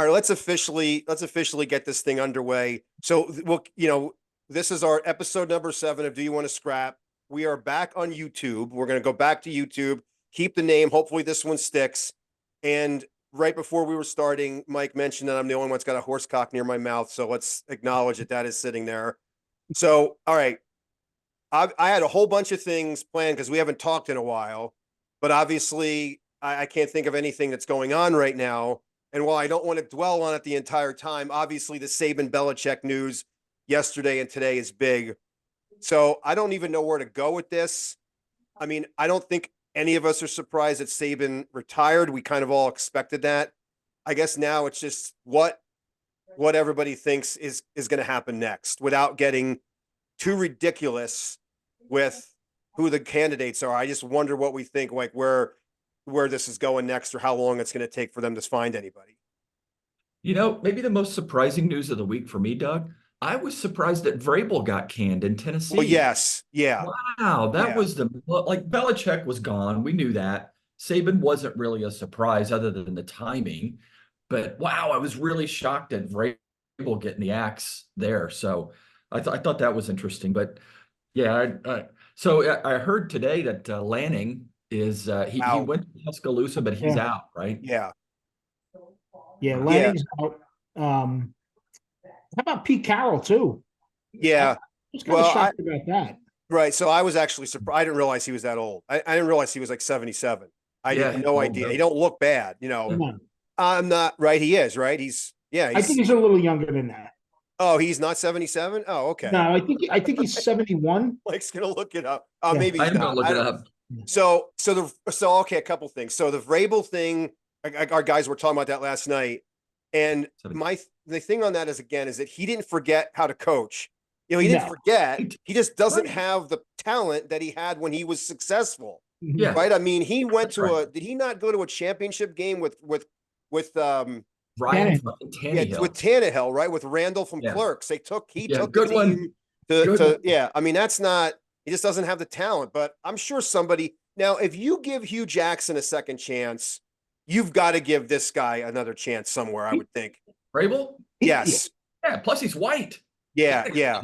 All right, let's officially get this thing underway. So this is our episode number 7 of Do You Want to Scrap? We are back on YouTube. We're going to go back to YouTube, keep the name. Hopefully this one sticks. And right before we were starting, Mike mentioned that I'm the only one that's got a horse cock near my mouth. So let's acknowledge that that is sitting there. So, all right. I had a whole bunch of things planned because we haven't talked in a while, but obviously I can't think of anything that's going on right now. And while I don't want to dwell on it the entire time, obviously the Saban Belichick news yesterday and today is big. So I don't even know where to go with this. I mean, I don't think any of us are surprised that Saban retired. We kind of all expected that. I guess now it's just what everybody thinks is going to happen next without getting too ridiculous with who the candidates are. I just wonder what we think, like where this is going next or how long it's going to take for them to find anybody. Maybe the most surprising news of the week for me, Doug, I was surprised that Vrabel got canned in Tennessee. Well, yes. Yeah. Wow, that Yeah. was like Belichick was gone. We knew that. Saban wasn't really a surprise other than the timing. But wow, I was really shocked at Vrabel getting the axe there. So I thought that was interesting. But yeah, I heard today that Lanning is he went to Tuscaloosa, but he's out, right? Yeah. Yeah, Lanning's out. How about Pete Carroll too? Yeah. I was kind of shocked about that. Right. So I was actually surprised. I didn't realize he was that old. I didn't realize he was like 77. I had no idea. He don't look bad, I'm not right. He is, right? I think he's a little younger than that. Oh, he's not 77? Oh, okay. No, I think he's 71. Mike's gonna look it up. Oh, maybe I'm gonna look it up. So okay, a couple things. So the Vrabel thing, our guys were talking about that last night. And the thing on that is that he didn't forget how to coach. He didn't forget. He just doesn't have the talent that he had when he was successful. Yeah. Right. I mean, he went to did he not go to a championship game with Ryan Tannehill. Yeah, with Tannehill, right? With Randall from Clerks. He took good the one. to I mean, that's not, he just doesn't have the talent, but I'm sure somebody now, if you give Hugh Jackson a second chance, you've got to give this guy another chance somewhere, I would think. Vrabel? Yes. Yeah, plus he's white. Yeah.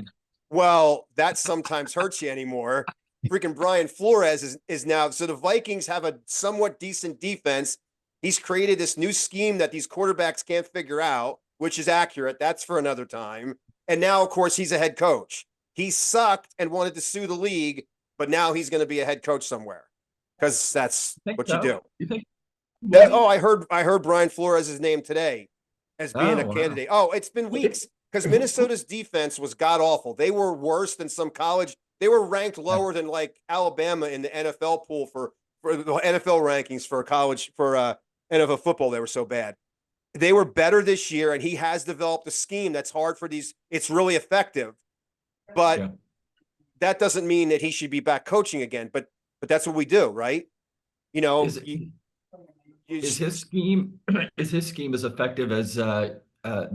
Well, that sometimes hurts you anymore. Freaking Brian Flores is now, so the Vikings have a somewhat decent defense. He's created this new scheme that these quarterbacks can't figure out, which is accurate. That's for another time. And now, of course, he's a head coach. He sucked and wanted to sue the league, but now he's going to be a head coach somewhere because that's what you do. You think? I heard Brian Flores' name today as being a candidate. Oh, it's been weeks because Minnesota's defense was god awful. They were worse than some college. They were ranked lower than like Alabama in the NFL pool for the NFL rankings for college for NFL football. They were so bad. They were better this year, and he has developed a scheme that's hard for these. It's really effective, but that doesn't mean that he should be back coaching again. But that's what we do, right? Is his scheme as effective as the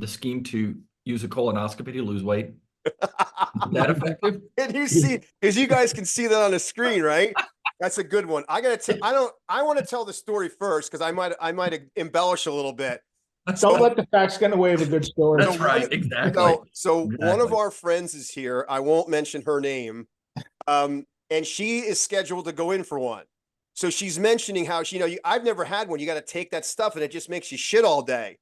scheme to use a colonoscopy to lose weight? Is that effective? And you see, because you guys can see that on the screen, right? That's a good one. I want to tell the story first because I might embellish a little bit. Don't let the facts get in the way of a good story. That's right. Exactly. So one of our friends is here. I won't mention her name. And she is scheduled to go in for one. So she's mentioning how I've never had one. You got to take that stuff and it just makes you shit all day.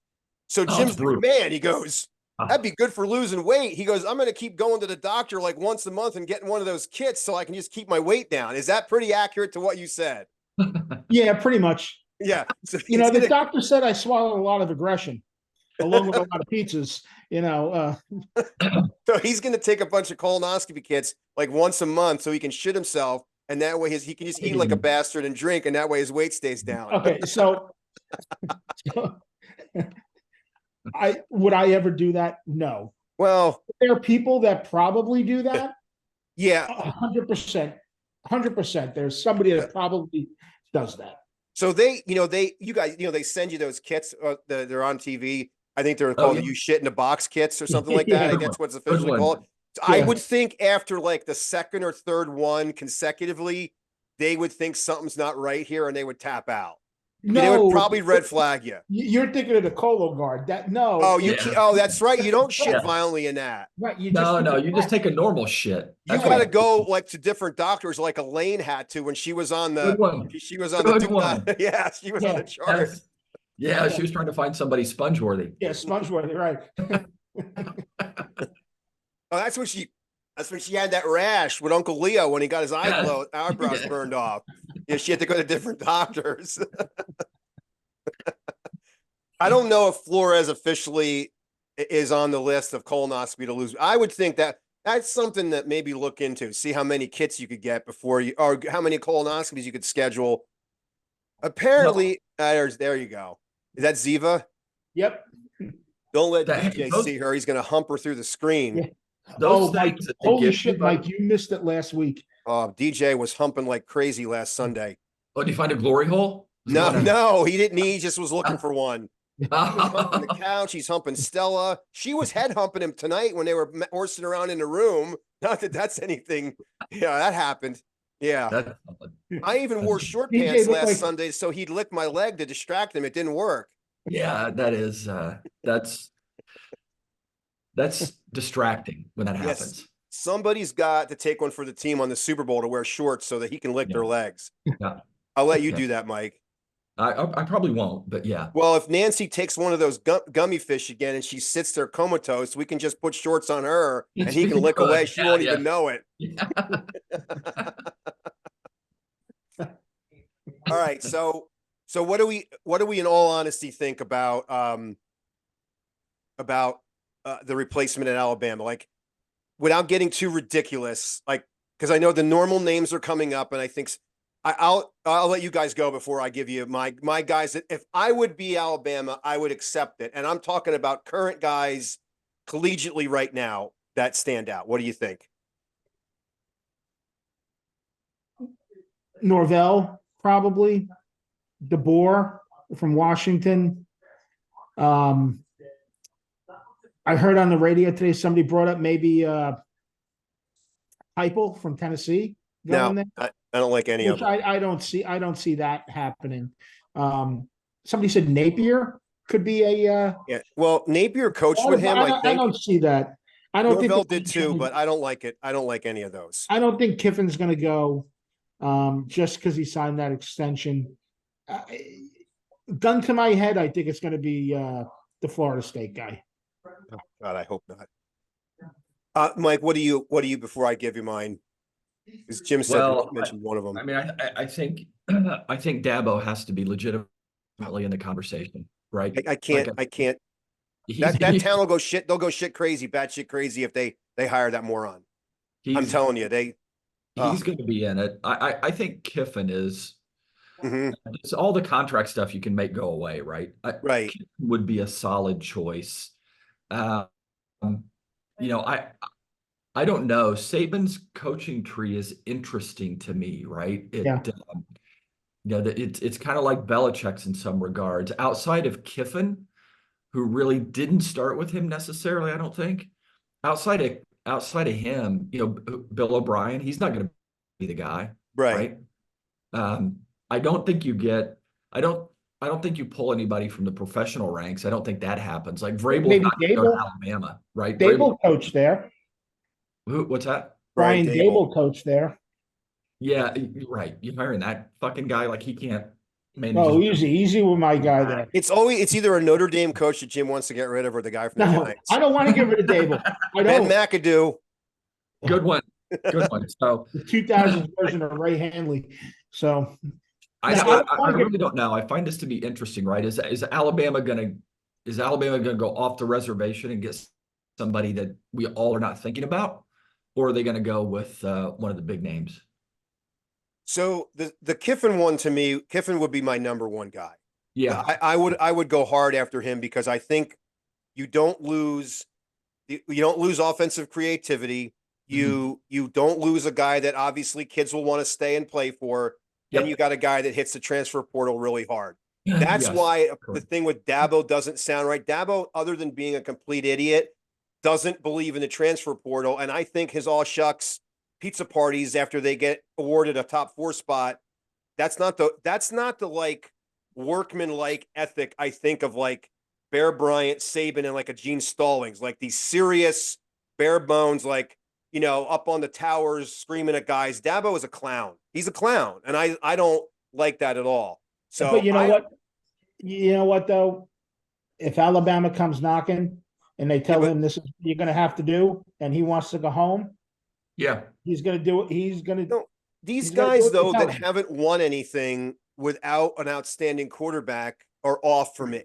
So Jim's like, man, he goes, that'd be good for losing weight. He goes, I'm going to keep going to the doctor like once a month and getting one of those kits so I can just keep my weight down. Is that pretty accurate to what you said? Yeah, pretty much. Yeah. So the doctor said I swallowed a lot of aggression along with a lot of pizzas, So he's going to take a bunch of colonoscopy kits like once a month so he can shit himself. And that way he can just eat like a bastard and drink. And that way his weight stays down. Okay. So would I ever do that? No. Well, there are people that probably do that. Yeah. 100%. There's somebody that probably does that. So they send you those kits. They're on TV. I think they're called "You Shit in a Box" kits or something like that. I think that's what's officially called. So I would think after like the second or third one consecutively, they would think something's not right here and they would tap out. They would No, probably red flag you. you're thinking of the Colo Guard. That no, Oh, you Yeah. can't. Oh, that's right. You don't shit Yeah. violently in that. right. You No, just no, you just take a normal shit. You That's got to what go like to different doctors, like Elaine had to when she was on good the. one. She was on Good the. one. Yeah, she was on Yeah. the chart. Yes. Yeah, she was trying to find somebody sponge-worthy. yeah, Spongeworthy, right? Oh, that's when she. That's when she had that rash with Uncle Leo when he got his Yes. eyebrows Yeah. burned off. Yeah, she had to go to different doctors. I don't know if Flores officially is on the list of colonoscopy to lose. I would think that that's something that maybe look into. See how many kits you could get before you, or how many colonoscopies you could schedule. Apparently, there you go. Is that Ziva? Yep. Don't let That- DJ those- see her. He's going to hump her through the screen. Yeah. Those Mike, things that they holy give shit, you, Mike, you missed it last week. DJ was humping like crazy last Sunday. Oh, did you find a glory hole? No, he didn't. He just was looking for one. He was humping the couch. He's humping Stella. She was head humping him tonight when they were horsing around in the room. Not that that's anything. Yeah, that happened. Yeah. That's something. I even wore short DJ pants looked last like- Sunday so he'd lick my leg to distract him. It didn't work. Yeah, that is that's distracting when that Yes. happens. Somebody's got to take one for the team on the Super Bowl to wear shorts so that he can lick their Yeah. legs. Yeah. I'll let you Yeah. do that, Mike. I probably won't, but yeah. Well, if Nancy takes one of those gummy fish again and she sits there comatose, we can just put shorts on her and Yes, he we can lick could. away. She Yeah, won't yeah. even know it. Yeah. All right. So what do we in all honesty think about the replacement at Alabama? Like, without getting too ridiculous, like, because I know the normal names are coming up, and I think I'll let you guys go before I give you my guys. That if I would be Alabama, I would accept it, and I'm talking about current guys collegiately right now that stand out. What do you think? Norvell, probably. DeBoer from Washington. I heard on the radio today somebody brought up maybe Heupel from Tennessee going No, there. I don't like any of Which them. I don't see that happening. Somebody said Napier could be a Yeah. Well, Napier coached with him. I I think don't see that. I don't Norvell think did too, but I don't like it. I don't like any of those. I don't think Kiffin's going to go just because he signed that extension. Gun to my head, I think it's going to be the Florida State guy. Oh, God, I hope not. Mike, what do you before I give you mine? Because Jim said Well, mentioned one of them. I mean, I think I think Dabo has to be legitimately in the conversation, right? I can't. He's- That town will go shit. They'll go shit crazy, batshit crazy if they hire that moron. I'm he's- telling you, he's going to be in it. I think Kiffin is. Mhm. It's all the contract stuff you can make go away, right? Right. Kiffin would be a solid choice. I don't know. Saban's coaching tree is interesting to me, right? Yeah. It's kind of like Belichick's in some regards. Outside of Kiffin, who really didn't start with him necessarily, I don't think. Outside of him, Bill O'Brien, he's not going to be the guy, Right. I don't think you get. I don't think you pull anybody from the professional ranks. I don't think that happens. Like Vrabel Maybe not gonna go to Dable. Alabama, right? Dable coach there. What's that? Brian Dable. Dable coach there. Yeah, you're right. You're hiring that fucking guy like he can't manage. Oh, his- easy with my guy there. It's either a Notre Dame coach that Jim wants to get rid of or the guy from the No, Giants. I don't want to get rid of Dable. I Ben don't. McAdoo. Good one. Good one. So The 2000s version of Ray Hanley. So I, No, I, I don't I wanna get- really don't know. I find this to be interesting, right? Is Alabama gonna go off the reservation and get somebody that we all are not thinking about, or are they going to go with one of the big names? So the Kiffin one, to me, Kiffin would be my number one guy. Yeah, I would go hard after him because I think you don't lose offensive creativity. You don't lose a guy that obviously kids will want to stay and play for. Yep. And you got a guy that hits the transfer portal really hard. That's Yes, why the correct. thing with Dabo doesn't sound right. Dabo, other than being a complete idiot, doesn't believe in the transfer portal. And I think his all shucks pizza parties after they get awarded a top 4 spot, that's not the like workman-like ethic, I think of like Bear Bryant, Saban, and like a Gene Stallings, like these serious, bare bones, like, up on the towers screaming at guys. Dabo is a clown. He's a clown. And I don't like that at all. So But you know what? You know what though? If Alabama comes knocking and they tell him this is what you're going to have to do, and he wants to go home, Yeah. he's going to do it. He's going to. These guys, though, that haven't won anything without an outstanding quarterback are off for me.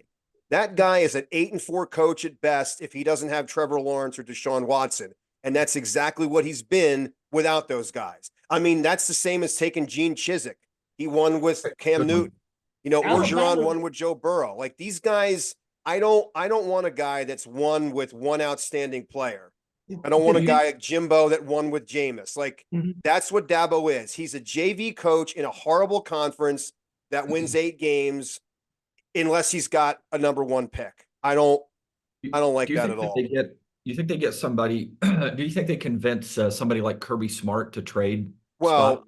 That guy is an 8-4 coach at best if he doesn't have Trevor Lawrence or Deshaun Watson. And that's exactly what he's been without those guys. I mean, that's the same as taking Gene Chizik. He won with Cam Newton. Orgeron won with Joe Burrow. Like these guys, I don't want a guy that's won with one outstanding player. I don't want a guy like Jimbo that won with Jameis. Like that's what Dabo is. He's a JV coach in a horrible conference that wins 8 games unless he's got a number 1 pick. I don't like that at all. You think they get somebody? Do you think they convince somebody like Kirby Smart to trade? Well,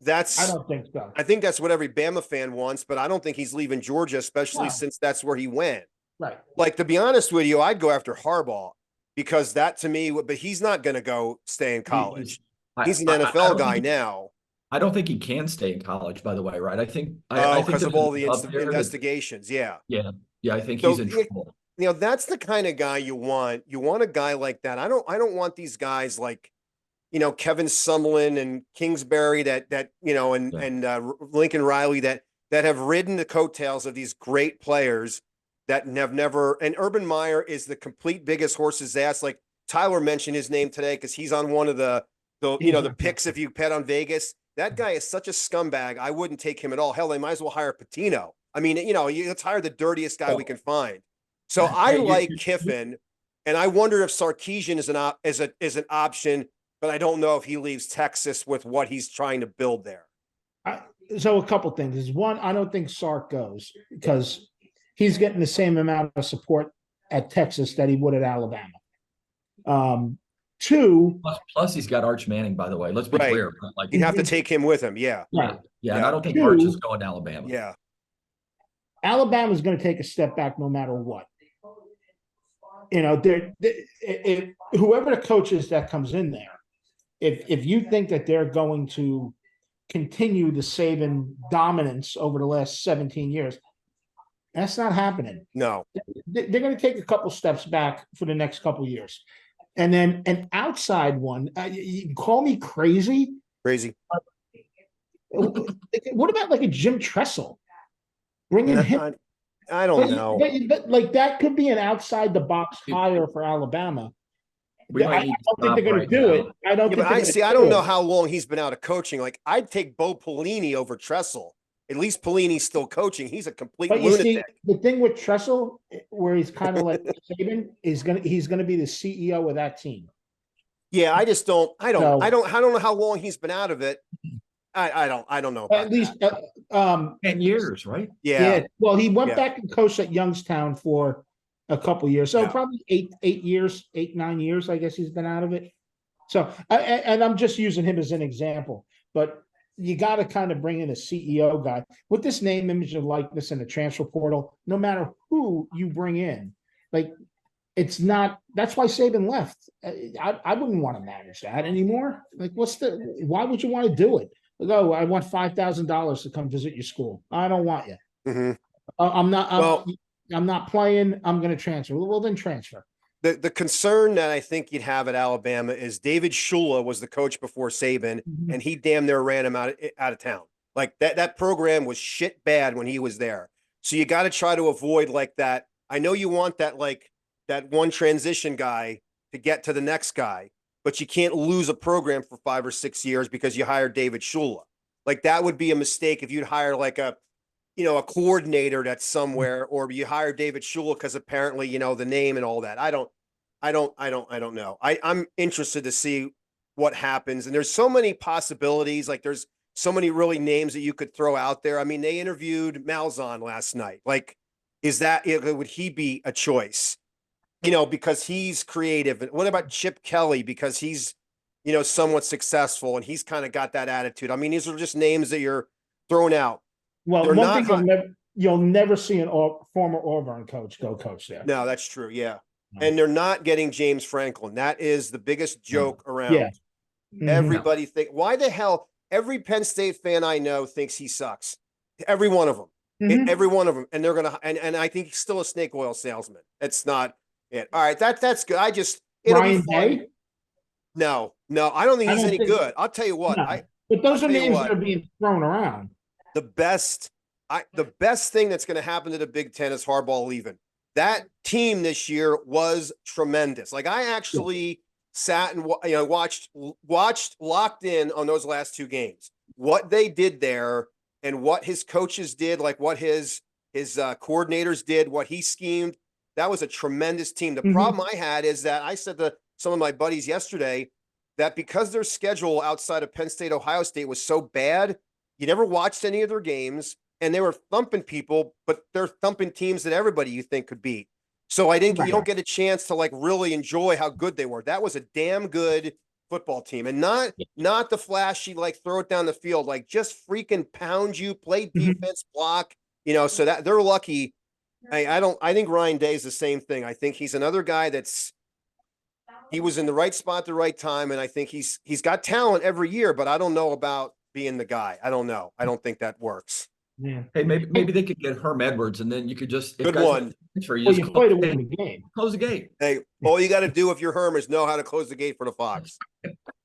I don't think so. I think that's what every Bama fan wants, but I don't think he's leaving Georgia, especially since that's where he went. Right. Like, to be honest with you, I'd go after Harbaugh because that to me, but he's not going to go stay in college. He's an NFL guy now. I don't think he can stay in college, by the way, right? I think because of all the investigations. Yeah. Yeah. I think he's in trouble. That's the kind of guy you want. You want a guy like that. I don't want these guys like, Kevin Sumlin and Kingsbury and Lincoln Riley that have ridden the coattails of these great players that have never. And Urban Meyer is the complete biggest horse's ass. Like Tyler mentioned his name today because he's on one of the picks if you bet on Vegas. That guy is such a scumbag. I wouldn't take him at all. Hell, they might as well hire Patino. I mean, let's hire the dirtiest guy we can find. So I like Kiffin, and I wonder if Sarkisian is an option, but I don't know if he leaves Texas with what he's trying to build there. So a couple things is one, I don't think Sark goes because he's getting the same amount of support at Texas that he would at Alabama. Two, plus he's got Arch Manning, by the way. Let's be clear. Like you'd have to take him with him. Yeah. Yeah. And I don't think Arch is going to Alabama. Yeah. Alabama's going to take a step back no matter what. Whoever the coach is that comes in there, if you think that they're going to continue the Saban dominance over the last 17 years, that's not happening. No. They're going to take a couple steps back for the next couple years. And then an outside one, you can call me crazy. Crazy. What about like a Jim Tressel? Bringing him. I don't know. But like that could be an outside the box hire for Alabama. I don't think they're going to do it. I don't. But I don't know how long he's been out of coaching. Like I'd take Bo Pelini over Tressel. At least Pelini's still coaching. He's a complete lunatic. See, the thing with Tressel, where he's kind of like Saban, he's gonna be the CEO of that team. Yeah, I don't know how long he's been out of it. I don't know. At least 10 years, right? Yeah. Well, he went back and coached at Youngstown for a couple years, so probably 9 years. I guess he's been out of it. So, and I'm just using him as an example, but you got to kind of bring in a CEO guy with this name, image, and likeness in the transfer portal. No matter who you bring in, like it's not. That's why Saban left. I wouldn't want to manage that anymore. Like, why would you want to do it? Like, oh, I want $5,000 to come visit your school. I don't want you. Mm-hmm. I'm not playing. I'm going to transfer. Well, then transfer. The concern that I think you'd have at Alabama is David Shula was the coach before Saban, and he damn near ran him out of town. Like that program was shit bad when he was there. So you got to try to avoid like that. I know you want that one transition guy to get to the next guy, but you can't lose a program for 5 or 6 years because you hired David Shula. Like that would be a mistake if you'd hire like a coordinator that's somewhere, or you hire David Shula because apparently, the name and all that. I don't know. I'm interested to see what happens. And there's so many possibilities. Like there's so many really names that you could throw out there. I mean, they interviewed Malzahn last night. Like, would he be a choice? Because he's creative. And what about Chip Kelly? Because he's, somewhat successful and he's kind of got that attitude. I mean, these are just names that you're throwing out. Well, you'll never see an former Auburn coach go coach there. No, that's true. Yeah. No. And they're not getting James Franklin. That is the biggest joke around. Yeah. Mhm. Everybody why the hell every Penn State fan I know thinks he sucks. Every one of them. Mhm. Every one of them. And they're gonna and I think he's still a snake oil salesman. It's not it. All right, that's good. It'll Ryan be fun. Day? No, I don't think I he's don't any think- good. I'll tell you what. No. But those I'll are tell you names what. that are being thrown around. The best thing that's going to happen to the Big Ten is Harbaugh leaving. That team this year was tremendous. Like I actually sat and watched locked in on those last two games. What they did there and what his coaches did, like what his coordinators did, what he schemed. That was a tremendous team. The problem I had is that I said to some of my buddies yesterday that because their schedule outside of Penn State, Ohio State was so bad, you never watched any of their games. And they were thumping people, but they're thumping teams that everybody you think could beat. So I didn't. You don't get a chance to like really enjoy how good they were. That was a damn good football team, and not the flashy like throw it down the field, like just freaking pound you, play defense, block. So that they're lucky. I think Ryan Day is the same thing. I think he's another guy he was in the right spot at the right time, and I think he's got talent every year, but I don't know about being the guy. I don't know. I don't think that works. Yeah. Hey, maybe they could get Herm Edwards, and then you could just Good one. You play to win the game. Close the gate. Hey, all you got to do if you're Herm is know how to close the gate for the Fox.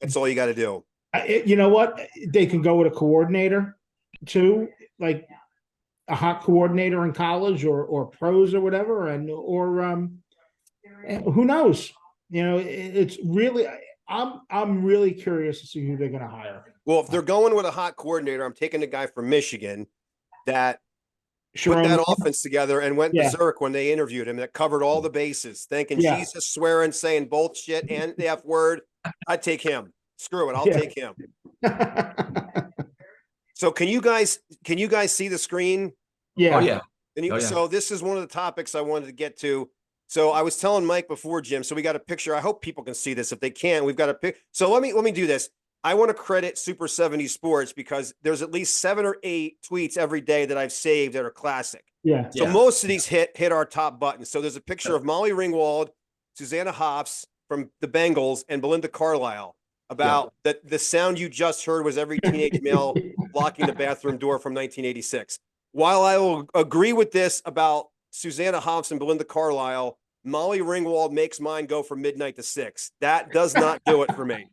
That's all you got to do. You know what? They can go with a coordinator too, like a hot coordinator in college or pros or whatever, or who knows? It's really. I'm really curious to see who they're going to hire. Well, if they're going with a hot coordinator, I'm taking the guy from Michigan that put that offense together and went berserk when they interviewed him. That covered all the bases, thanking Jesus, swearing, saying bullshit and the F word. I'd take him. Screw it, I'll take him. So can you guys see the screen? Yeah. Oh yeah. So this is one of the topics I wanted to get to. So I was telling Mike before, Jim. So we got a picture. I hope people can see this. If they can, we've got a pic. So let me do this. I want to credit Super 70 Sports because there's at least 7 or 8 tweets every day that I've saved that are classic. Yeah. So most of these hit our top buttons. So there's a picture of Molly Ringwald, Susanna Hoffs from the Bengals, and Belinda Carlisle about the sound you just heard was every teenage male locking the bathroom door from 1986. While I will agree with this about Susanna Hoffs and Belinda Carlisle, Molly Ringwald makes mine go from midnight to 6. That does not do it for me.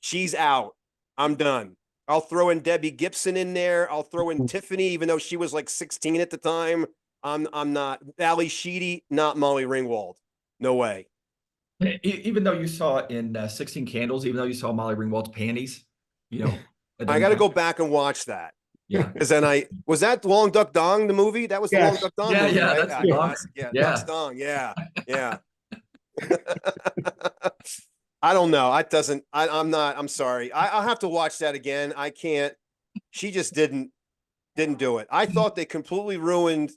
She's out. I'm done. I'll throw in Debbie Gibson in there. I'll throw in Tiffany, even though she was like 16 at the time. I'm not. Ali Sheedy, not Molly Ringwald. No way. Even though you saw in 16 Candles, even though you saw Molly Ringwald's panties, I got to go back and watch that. Yeah. Because then was that Long Duck Dong, the movie? That was the Long Duck Dong movie, right? That's the Duck's Dong. Yeah. I don't know. I'm sorry. I'll have to watch that again. I can't. She just didn't do it. I thought they completely ruined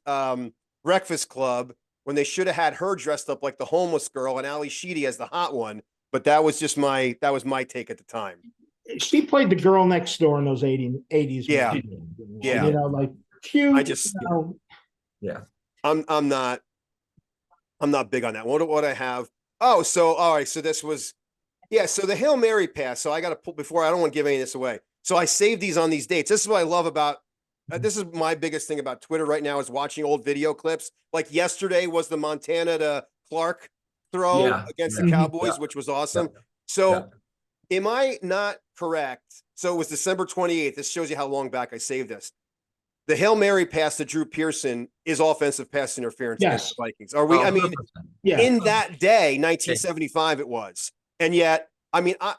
Breakfast Club when they should have had her dressed up like the homeless girl and Ali Sheedy as the hot one. But that was my take at the time. She played the girl next door in those 80s. Yeah. Yeah. Like cute. I just, I'm not big on that. What I have? Oh, so, all right. So this was, so the Hail Mary pass. So I got to pull before, I don't want to give any of this away. So I saved these on these dates. This is what I love about, this is my biggest thing about Twitter right now is watching old video clips. Like yesterday was the Montana to Clark throw against the Cowboys, which was awesome. So am I not correct? So it was December 28th. This shows you how long back I saved this. The Hail Mary pass to Drew Pearson is offensive pass interference against the Vikings. Are we, in that day, 1975 it was. And yet,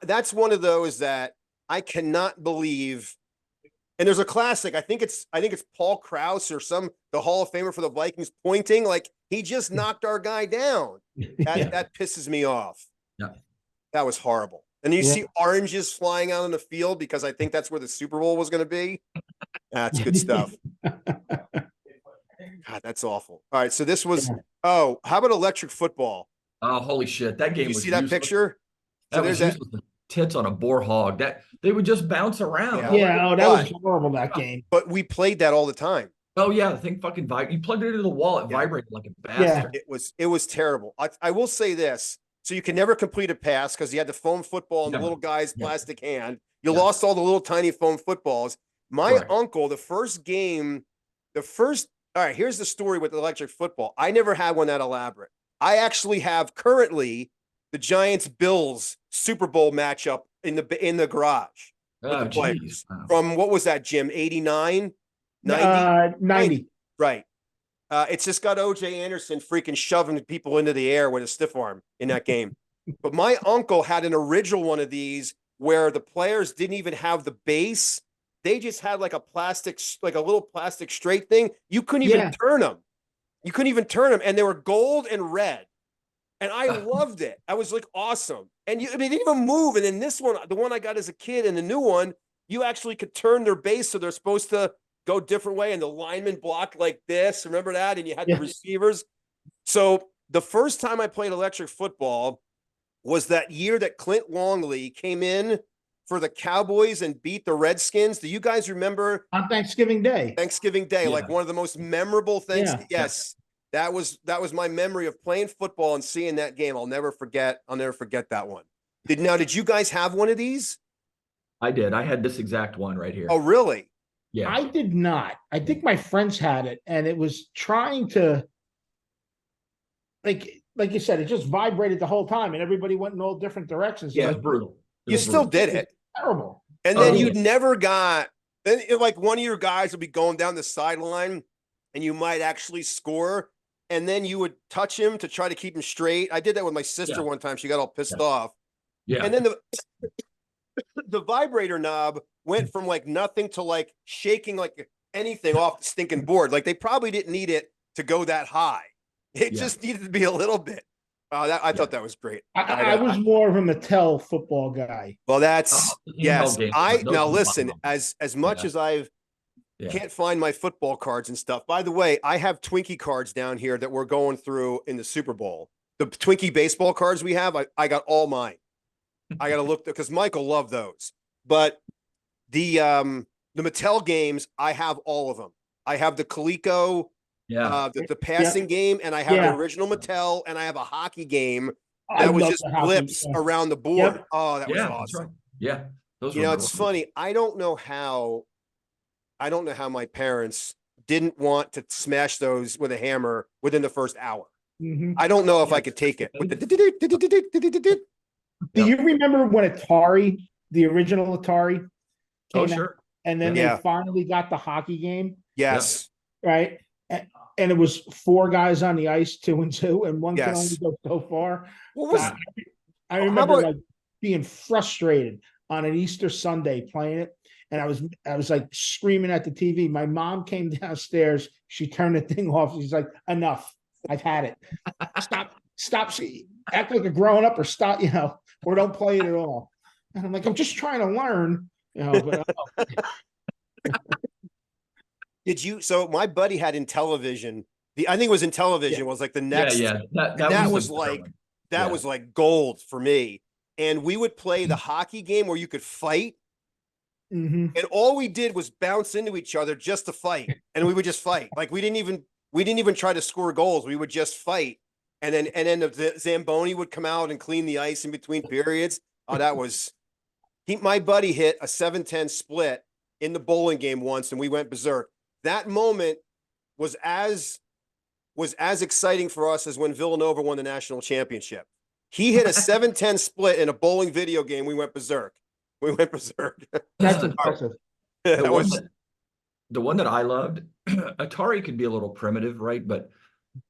that's one of those that I cannot believe. And there's a classic. I think it's Paul Krause or the Hall of Famer for the Vikings pointing like he just knocked our guy down. That pisses me off. Yeah. That was horrible. And you see oranges flying out on the field because I think that's where the Super Bowl was going to be. That's good stuff. God, that's awful. All right. So this was, how about electric football? Oh, holy shit. That game you see that picture? That was tits on a boar hog. That they would just bounce around. That was horrible, that game. But we played that all the time. Oh yeah, the thing fucking vibrated. You plugged it into the wall, it Yeah. vibrated like a bastard. It was terrible. I will say this. So you can never complete a pass because you had the foam football and the Never. little guy's Yeah. plastic hand. You Yeah. lost all the little tiny foam footballs. My Correct. uncle, all right, here's the story with electric football. I never had one that elaborate. I actually have currently the Giants Bills Super Bowl matchup in the garage with Oh the geez. players Wow. from what was that, Jim? 89, 90? 90. Right. It's just got OJ Anderson freaking shoving people into the air with a stiff arm in that game. But my uncle had an original one of these where the players didn't even have the base. They just had like a little plastic straight thing. You couldn't even turn them. You couldn't even turn them. And they were gold and red. And I loved it. I was like, awesome. And they didn't even move. And then this one, the one I got as a kid and the new one, you actually could turn their base so they're supposed to go different way. And the linemen blocked like this. Remember that? And you had the receivers. So the first time I played electric football was that year that Clint Longley came in for the Cowboys and beat the Redskins. Do you guys remember? On Thanksgiving Day. Thanksgiving Day, like one of the most memorable things. Yeah. Yes. That was my memory of playing football and seeing that game. I'll never forget that one. Did you guys have one of these? I did. I had this exact one right here. Oh, really? Yeah. I did not. I think my friends had it, and it was trying to, like you said, it just vibrated the whole time, and everybody went in all different directions. Yeah. It was brutal. You still did it. Terrible. And then you'd never got, then like one of your guys would be going down the sideline and you might actually score. And then you would touch him to try to keep him straight. I did that with my sister one time. She got all pissed off. Yeah. And then the vibrator knob went from like nothing to like shaking like anything off the stinking board. Like they probably didn't need it to go that high. It just needed to be a little bit. I thought that was great. I was more of a Mattel football guy. Well, that's yes. Now listen, as much as I've can't find my football cards and stuff. By the way, I have Twinkie cards down here that we're going through in the Super Bowl. The Twinkie baseball cards we have, I got all mine. I got to look because Michael loved those. But the Mattel games, I have all of them. I have the Coleco, the passing game, and I have the original Mattel, and I have a hockey game that was just blips around the board. Yep. Oh, that was awesome. Right. Yeah. Those it's funny. I don't know how my parents didn't want to smash those with a hammer within the first hour. Mm-hmm. I don't know if I could take it. Do you remember when Atari, the original Atari, came out? And then they finally got the hockey game? Yes. Right? And it was 4 guys on the ice, 2 and 2, and one can only go so far. What was I remember like being frustrated on an Easter Sunday playing it. And I was like screaming at the TV. My mom came downstairs. She turned the thing off. She's like, enough. I've had it. Stop. Act like a grown up or stop, or don't play it at all. And I'm like, I'm just trying to learn, but So my buddy had Intellivision. I think it was Intellivision was like the next. Yeah. That was like gold for me. And we would play the hockey game where you could fight. Mm-hmm. And all we did was bounce into each other just to fight. And we would just fight. Like we didn't even try to score goals. We would just fight. And then the Zamboni would come out and clean the ice in between periods. Oh, that was my buddy hit a 7-10 split in the bowling game once, and we went berserk. That moment was as exciting for us as when Villanova won the national championship. He hit a 7-10 split in a bowling video game. We went berserk. That's impressive. The one that I loved, Atari could be a little primitive, right? But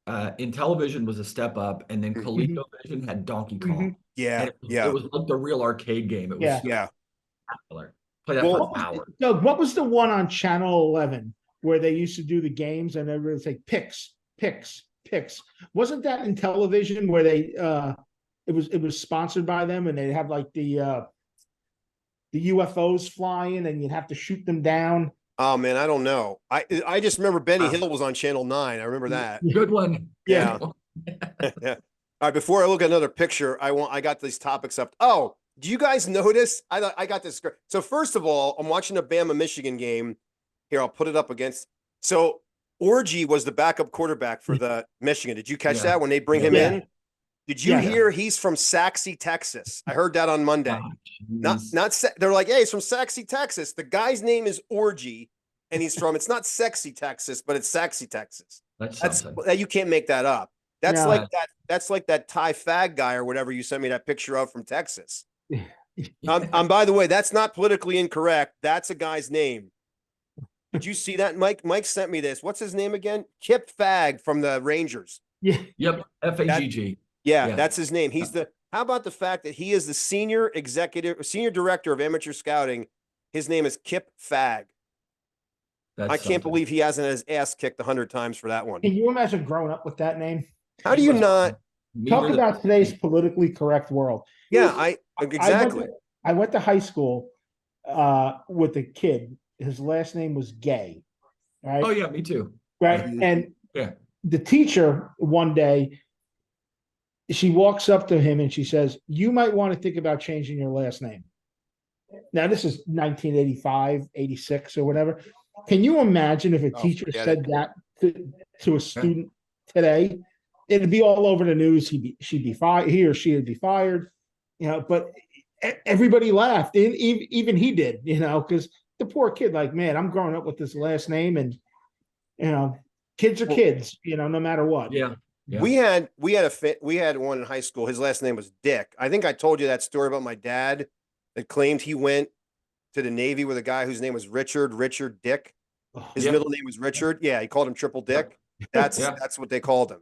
Intellivision was a step up, and then ColecoVision had Donkey Kong. Yeah, it was like the real arcade game. It was spectacular. Play that for hours. Doug, what was the one on Channel 11 where they used to do the games and everybody was like picks? Wasn't that in television where they it was sponsored by them and they'd have like the UFOs flying and you'd have to shoot them down? Oh man, I don't know. I just remember Benny Hill was on Channel 9. I remember that. Good one. Yeah. Yeah. All right, before I look at another picture, I got these topics up. Oh, do you guys notice? I got this. So first of all, I'm watching a Bama Michigan game. Here, I'll put it up against. So Orgy was the backup quarterback for the Michigan. Did you catch Yeah. that when they bring him Yeah. in? Did you Yeah. hear he's from Saxe, Texas? I heard that on Monday. Oh, Not jeez. not they're like, hey, he's from Saxe, Texas. The guy's name is Orgy, and he's from it's not sexy Texas, but it's Saxe, Texas. That's That's something. that you can't make that up. That's No. like that. That's like that Thai fag guy or whatever you sent me that picture of from Texas. By the way, that's not politically incorrect. That's a guy's name. Did you see that, Mike? Mike sent me this. What's his name again? Kip Fag from the Rangers. Yeah. Yep. FAGG. Yeah, Yeah. that's his name. He's the. How about the fact that he is the senior director of amateur scouting? His name is Kip Fag. That's I can't something. believe he hasn't had his ass kicked 100 times for that one. Can you imagine growing up with that name? How do you not? Talk about today's politically correct world. Yeah, exactly. I went to high school with a kid. His last name was Gay. Right. Oh yeah, me too. Right. Mhm. And Yeah. the teacher one day, she walks up to him and she says, "You might want to think about changing your last name." Now, this is 1985, 86 or whatever. Can you imagine if a teacher forget said that to a student today? It'd be all over the news. She'd be fired. He or she would be fired. But everybody laughed. And even he did, because the poor kid, like, man, I'm growing up with this last name, and kids are kids, no matter what. Yeah. Yeah. We had one in high school. His last name was Dick. I think I told you that story about my dad that claimed he went to the Navy with a guy whose name was Richard Dick. His middle name was Richard. Yeah, he called him Triple Dick. That's what they called him.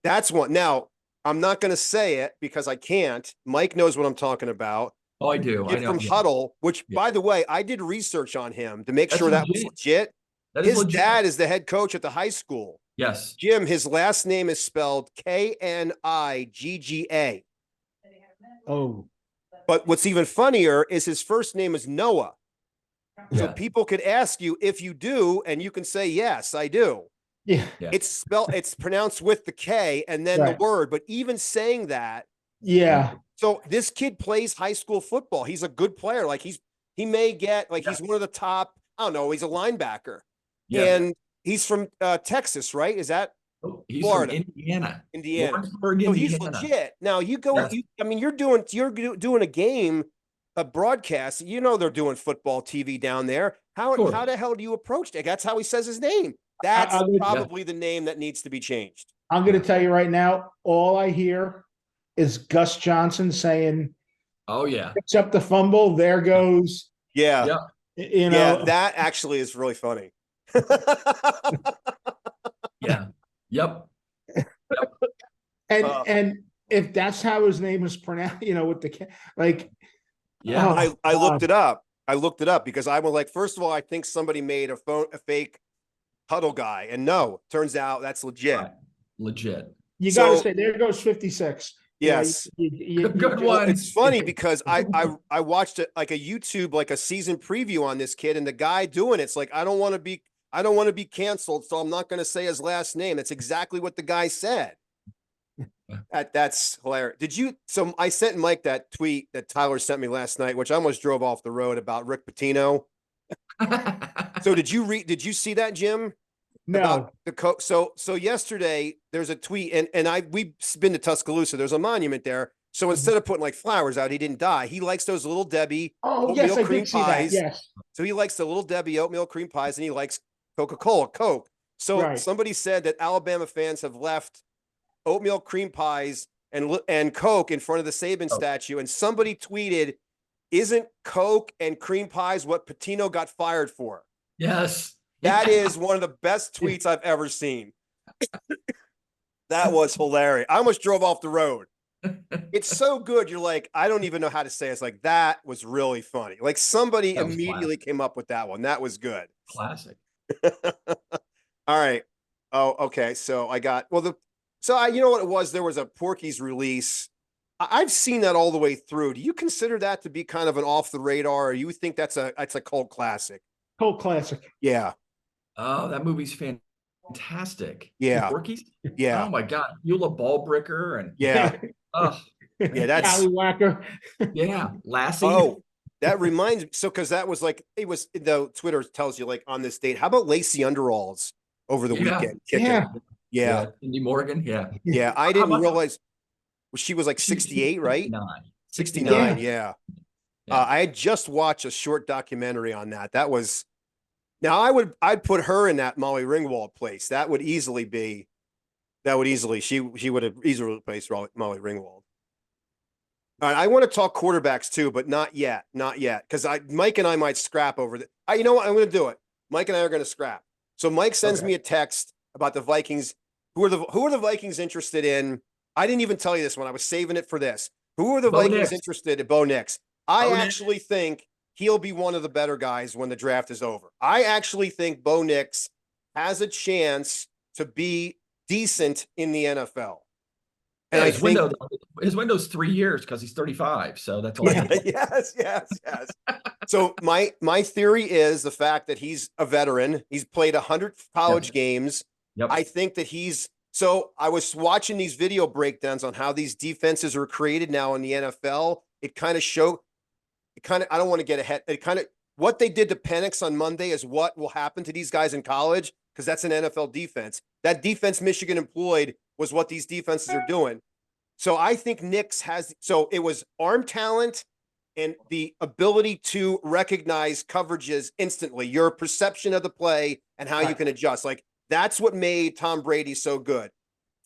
That's one. Now, I'm not going to say it because I can't. Mike knows what I'm talking about. Oh, I do. I Kid know. from Huddle, which, by the way, I did research on him to make That's sure that was legit. That is His legit. dad is the head coach at the high school. Yes. Jim, his last name is spelled Knigga. Oh. But what's even funnier is his first name is Noah. So Yeah. people could ask you if you do, and you can say, yes, I do. Yeah. It's pronounced with the K and then the word. But even saying that, Yeah. so this kid plays high school football. He's a good player. Like he may get he's one of the top, I don't know, he's a linebacker. Yeah. And he's from Texas, right? Is that He's Florida? from Indiana. Indiana. Lawrenceburg, So he's Indiana. legit. Now you go, Yes. you're doing a game, a broadcast. They're doing football TV down there. How the hell do you approach that? That's how he says his name. That's probably the name that needs to be changed. I'm going to tell you right now, all I hear is Gus Johnson saying, "Oh yeah, picks up the fumble. There goes." Yeah. Yeah. That actually is really funny. Yeah. Yep. And if that's how his name is pronounced, with the Yeah. I looked it up. I looked it up because I was like, first of all, I think somebody made a fake Huddle guy, and no, turns out that's legit. Right. Legit. You got to say, there goes 56. Yes. Good one. It's funny because I watched a YouTube, like a season preview on this kid, and the guy doing it's like, I don't want to be canceled, so I'm not going to say his last name. That's exactly what the guy said. That's hilarious. So I sent Mike that tweet that Tyler sent me last night, which I almost drove off the road, about Rick Pitino. So did you see that, Jim? No. About the so yesterday there's a tweet, and we've been to Tuscaloosa. There's a monument there. So instead of putting like flowers out, he didn't die. He likes those Little Debbie oatmeal cream pies. Yes. So he likes the Little Debbie oatmeal cream pies, and he likes Coke. So somebody said that Alabama fans have left oatmeal cream pies and Coke in front of the Saban statue, and somebody tweeted, "Isn't Coke and cream pies what Pitino got fired for?" Yes. That is one of the best tweets I've ever seen. That was hilarious. I almost drove off the road. It's so good. You're like, I don't even know how to say it. It's like, that was really funny. Like somebody immediately came up with that one. That was good. Classic. All right. Oh, okay. So I got, you know what it was? There was a Porky's release. I've seen that all the way through. Do you consider that to be kind of an off the radar, or you think that's a cult classic? Cult classic. Yeah. Oh, that movie's fantastic. Yeah. Porky's? Yeah. Oh my God. Beulah Ballbricker and yeah. Yeah, that's Whacker. Yeah. Lassie. Oh, that reminds me. So, because that was like, it was, the Twitter tells you like on this date. How about Lacy Underalls over the Yeah. weekend kicking. Yeah. Yeah. Cindy Morgan. Yeah. Yeah. I How didn't about realize she was like she- 68, right? 69. 69. Yeah. Yeah. Yeah. I had just watched a short documentary on that. That was now I'd put her in that Molly Ringwald place. That would easily she would have easily replaced Molly Ringwald. All right, I want to talk quarterbacks too, but not yet, because Mike and I might scrap over the. You know what? I'm going to do it. Mike and I are going to scrap. So Mike sends me a text about the Vikings. Who are the Vikings interested in? I didn't even tell you this one. I was saving it for this. Who are the Bo Vikings Nix. interested in? Bo Nix. I Bo Nix. actually think he'll be one of the better guys when the draft is over. I actually think Bo Nix has a chance to be decent in the NFL. And Yeah, I his think window's 3 years because he's 35. So that's all. Yeah. yes. So my theory is the fact that he's a veteran. He's played 100 college games. Yep. I think that I was watching these video breakdowns on how these defenses are created now in the NFL. I don't want to get ahead. What they did to Penix on Monday is what will happen to these guys in college, because that's an NFL defense. That defense Michigan employed was what these defenses are doing. So I think Nix it was arm talent and the ability to recognize coverages instantly, your perception of the play and how you can adjust. Like, that's what made Tom Brady so good.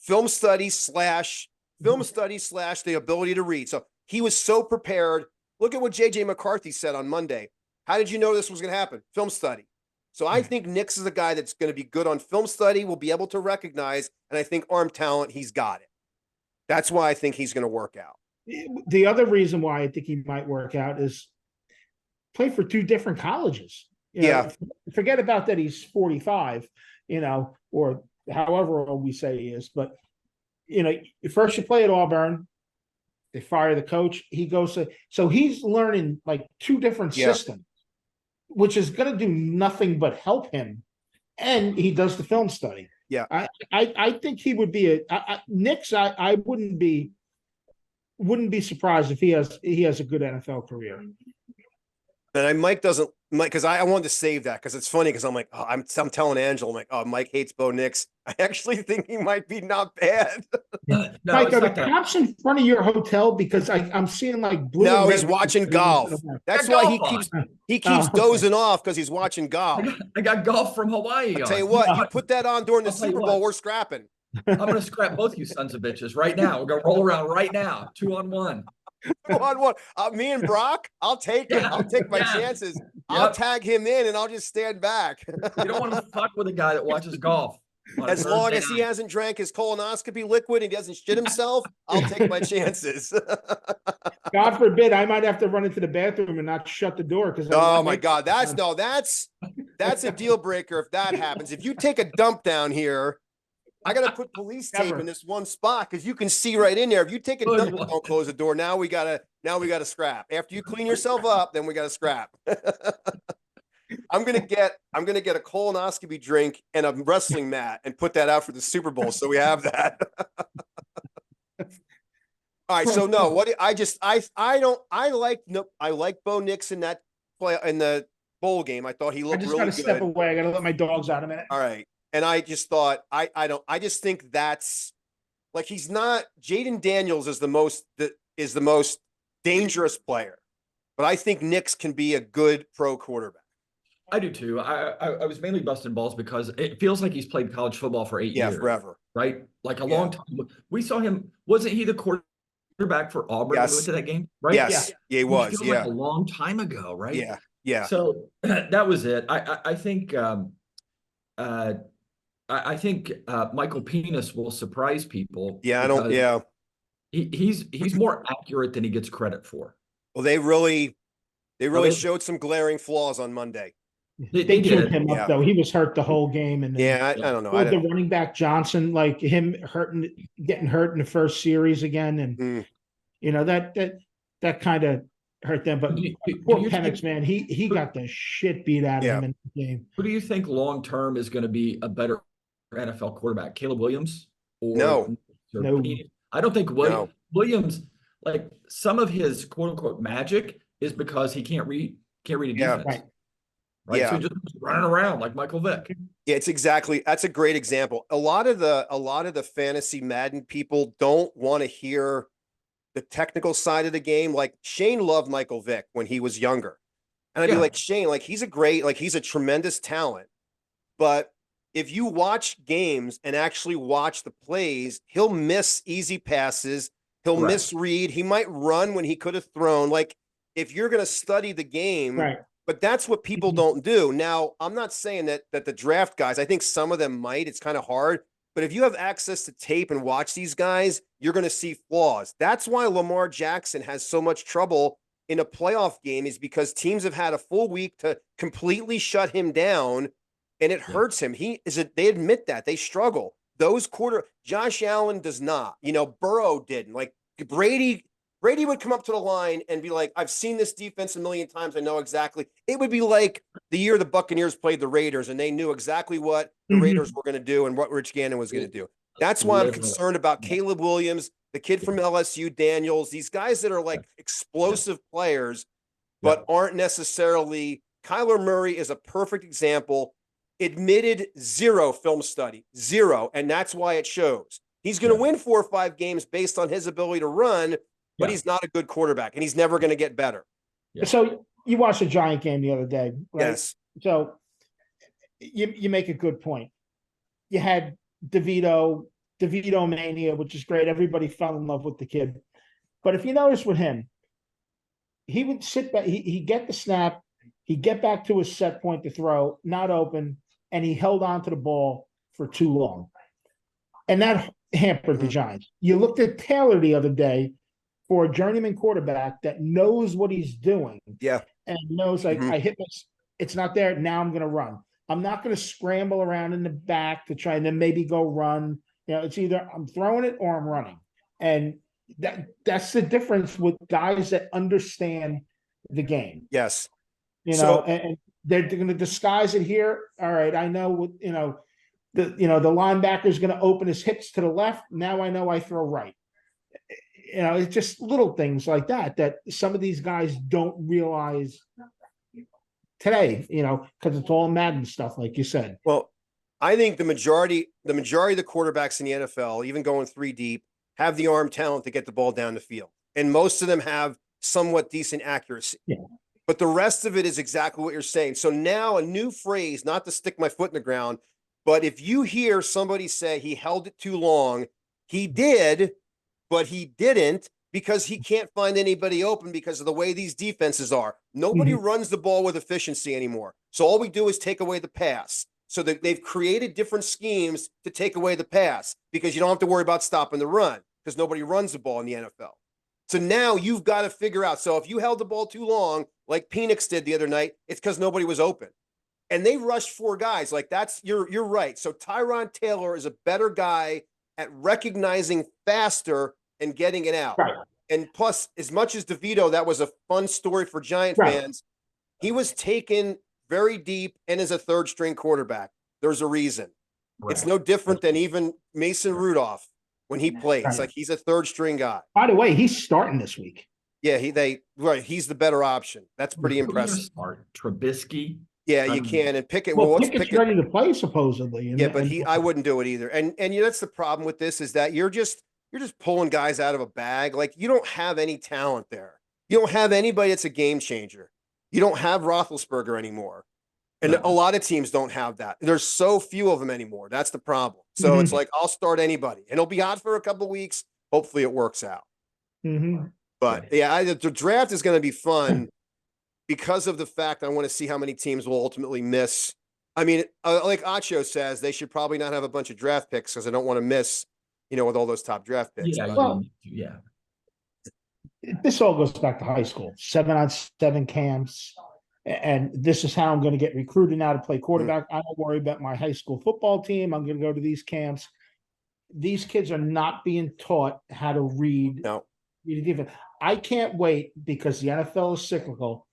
Film study slash the ability to read. So he was so prepared. Look at what JJ McCarthy said on Monday. How did you know this was going to happen? Film study. So I think Nix is a guy that's going to be good on film study, will be able to recognize, and I think arm talent, he's got it. That's why I think he's going to work out. The other reason why I think he might work out is play for two different colleges. Forget about that he's 45, or however old we say he is. But, first you play at Auburn, they fire the coach. He goes so he's learning like two different systems, which is going to do nothing but help him. And he does the film study. Yeah. I think he would be Nix. I wouldn't be surprised if he has a good NFL career. And Mike doesn't, because I wanted to save that because it's funny because I'm like, I'm telling Angela, I'm like, oh, Mike hates Bo Nix. I actually think he might be not bad. No, Mike, are the that. cops in front of your hotel? Because I'm seeing like blue. No, he's watching golf. That's why he keeps dozing off, because he's watching golf. I got golf from Hawaii. I'll tell you what, you put that on during the Super Bowl, we're scrapping. I'm going to scrap both you sons of bitches right now. We're going to roll around right now, 2-on-1. 2-on-1. Me and Brock, I'll take it. I'll take my chances. Yep. I'll tag him in and I'll just stand back. You don't want to fuck with a guy that watches golf. As long as he hasn't drank his colonoscopy liquid and he doesn't shit himself, I'll take my chances. God forbid I might have to run into the bathroom and not shut the door because. Oh my God, that's a deal breaker if that happens. If you take a dump down here, I got to put police tape in this one spot because you can see right in there. If you take a dump, don't close the door. Now we gotta scrap. After you clean yourself up, then we gotta scrap. I'm gonna get a colonoscopy drink and a wrestling mat and put that out for the Super Bowl, so we have that. All right, so no, I like Bo Nix in that play in the bowl game. I thought he looked really good. I just gotta step away. I gotta let my dogs out a minute. All right. And I just thought, I just think that's like, he's not, Jaden Daniels is the most dangerous player, but I think Nix can be a good pro quarterback. I do too. I was mainly busting balls because it feels like he's played college football for 8 years. Yeah, forever. Right? Like a long time. We saw him, wasn't he the quarterback for Auburn when we went to that game? Right? Yes. Yeah, he was. Like a long time ago, right? Yeah. So that was it. I think I think Michael Penis will surprise people. Yeah, he's more accurate than he gets credit for. Well, they really showed some glaring flaws on Monday. They did him up though. He was hurt the whole game, and I don't know. The running back Johnson, like him getting hurt in the first series again, and that kind of hurt them. But poor Penix, man, he got the shit beat out of him in the game. Who do you think long term is going to be a better NFL quarterback? Caleb Williams? No. I don't think Williams, like some of his quote unquote magic is because he can't read a defense. Right. right? So Yeah. he just was running around like Michael Vick. Yeah, that's a great example. A lot of the fantasy Madden people don't want to hear the technical side of the game. Like Shane loved Michael Vick when he was younger. And I'd be Yeah. like, Shane, like he's a tremendous talent. But if you watch games and actually watch the plays, he'll miss easy passes. He'll Right. misread. He might run when he could have thrown. Like if you're going to study the game, Right. but that's what people don't do. Now, I'm not saying that the draft guys, I think some of them might. It's kind of hard. But if you have access to tape and watch these guys, you're going to see flaws. That's why Lamar Jackson has so much trouble in a playoff game, is because teams have had a full week to completely shut him down, and it hurts him. They admit that they struggle. Josh Allen does not. Burrow didn't. Like Brady would come up to the line and be like, I've seen this defense a million times. I know exactly. It would be like the year the Buccaneers played the Raiders and they knew exactly what the Raiders were going to do and what Rich Gannon was going to do. That's why I'm concerned about Caleb Williams, the kid from LSU, Daniels, these guys that are like explosive players, but aren't necessarily. Kyler Murray is a perfect example. Admitted zero film study, zero. And that's why it shows. He's going to win 4 or 5 games based on his ability to run, but he's not a good quarterback and he's never going to get better. Yeah. So you watched a Giant game the other day, right? Yes. So you make a good point. You had DeVito mania, which is great. Everybody fell in love with the kid. But if you notice with him, he would sit back, he'd get the snap, he'd get back to his set point to throw, not open, and he held on to the ball for too long. And that hampered the Giants. You looked at Taylor the other day for a journeyman quarterback that knows what he's doing. Yeah. And knows, like, I hit this, it's not there, now I'm going to run. I'm not going to scramble around in the back to try and then maybe go run. It's either I'm throwing it or I'm running. And that's the difference with guys that understand the game. Yes. And they're going to disguise it here. All right, I know the linebacker's going to open his hips to the left. Now I know I throw right. It's just little things like that some of these guys don't realize today, because it's all Madden stuff, like you said. Well, I think the majority of the quarterbacks in the NFL, even going 3 deep, have the arm talent to get the ball down the field. And most of them have somewhat decent accuracy. Yeah. But the rest of it is exactly what you're saying. So now a new phrase, not to stick my foot in the ground, but if you hear somebody say he held it too long, he did, but he didn't, because he can't find anybody open because of the way these defenses are. Nobody runs the ball with efficiency anymore. So all we do is take away the pass. So they've created different schemes to take away the pass because you don't have to worry about stopping the run because nobody runs the ball in the NFL. So now you've got to figure out. So if you held the ball too long, like Penix did the other night, it's because nobody was open. And they rushed 4 guys. Like you're right. So Tyron Taylor is a better guy at recognizing faster and getting it out. Right. And plus, as much as DeVito, that was a fun story for Giant fans, he was taken very deep and as a 3rd string quarterback. There's a reason. Right. It's no different than even Mason Rudolph when he plays. Right. Like he's a 3rd string guy. By the way, he's starting this week. Yeah, he's the better option. That's pretty impressive. Trubisky. Yeah, you can, and Pickett. Well, Pickett's ready to play supposedly. I wouldn't do it either. And that's the problem with this, is that you're just pulling guys out of a bag. Like you don't have any talent there. You don't have anybody that's a game changer. You don't have Roethlisberger anymore. And a lot of teams don't have that. There's so few of them anymore. That's the problem. So it's like, I'll start anybody. And it'll be hot for a couple of weeks. Hopefully it works out. But the draft is going to be fun because of the fact I want to see how many teams will ultimately miss. I mean, like Acho says, they should probably not have a bunch of draft picks because I don't want to miss, with all those top draft picks. This all goes back to high school, 7-on-7 camps. And this is how I'm going to get recruited now to play quarterback. I don't worry about my high school football team. I'm going to go to these camps. These kids are not being taught how to read. No. Read a defense. I can't wait because the NFL is cyclical.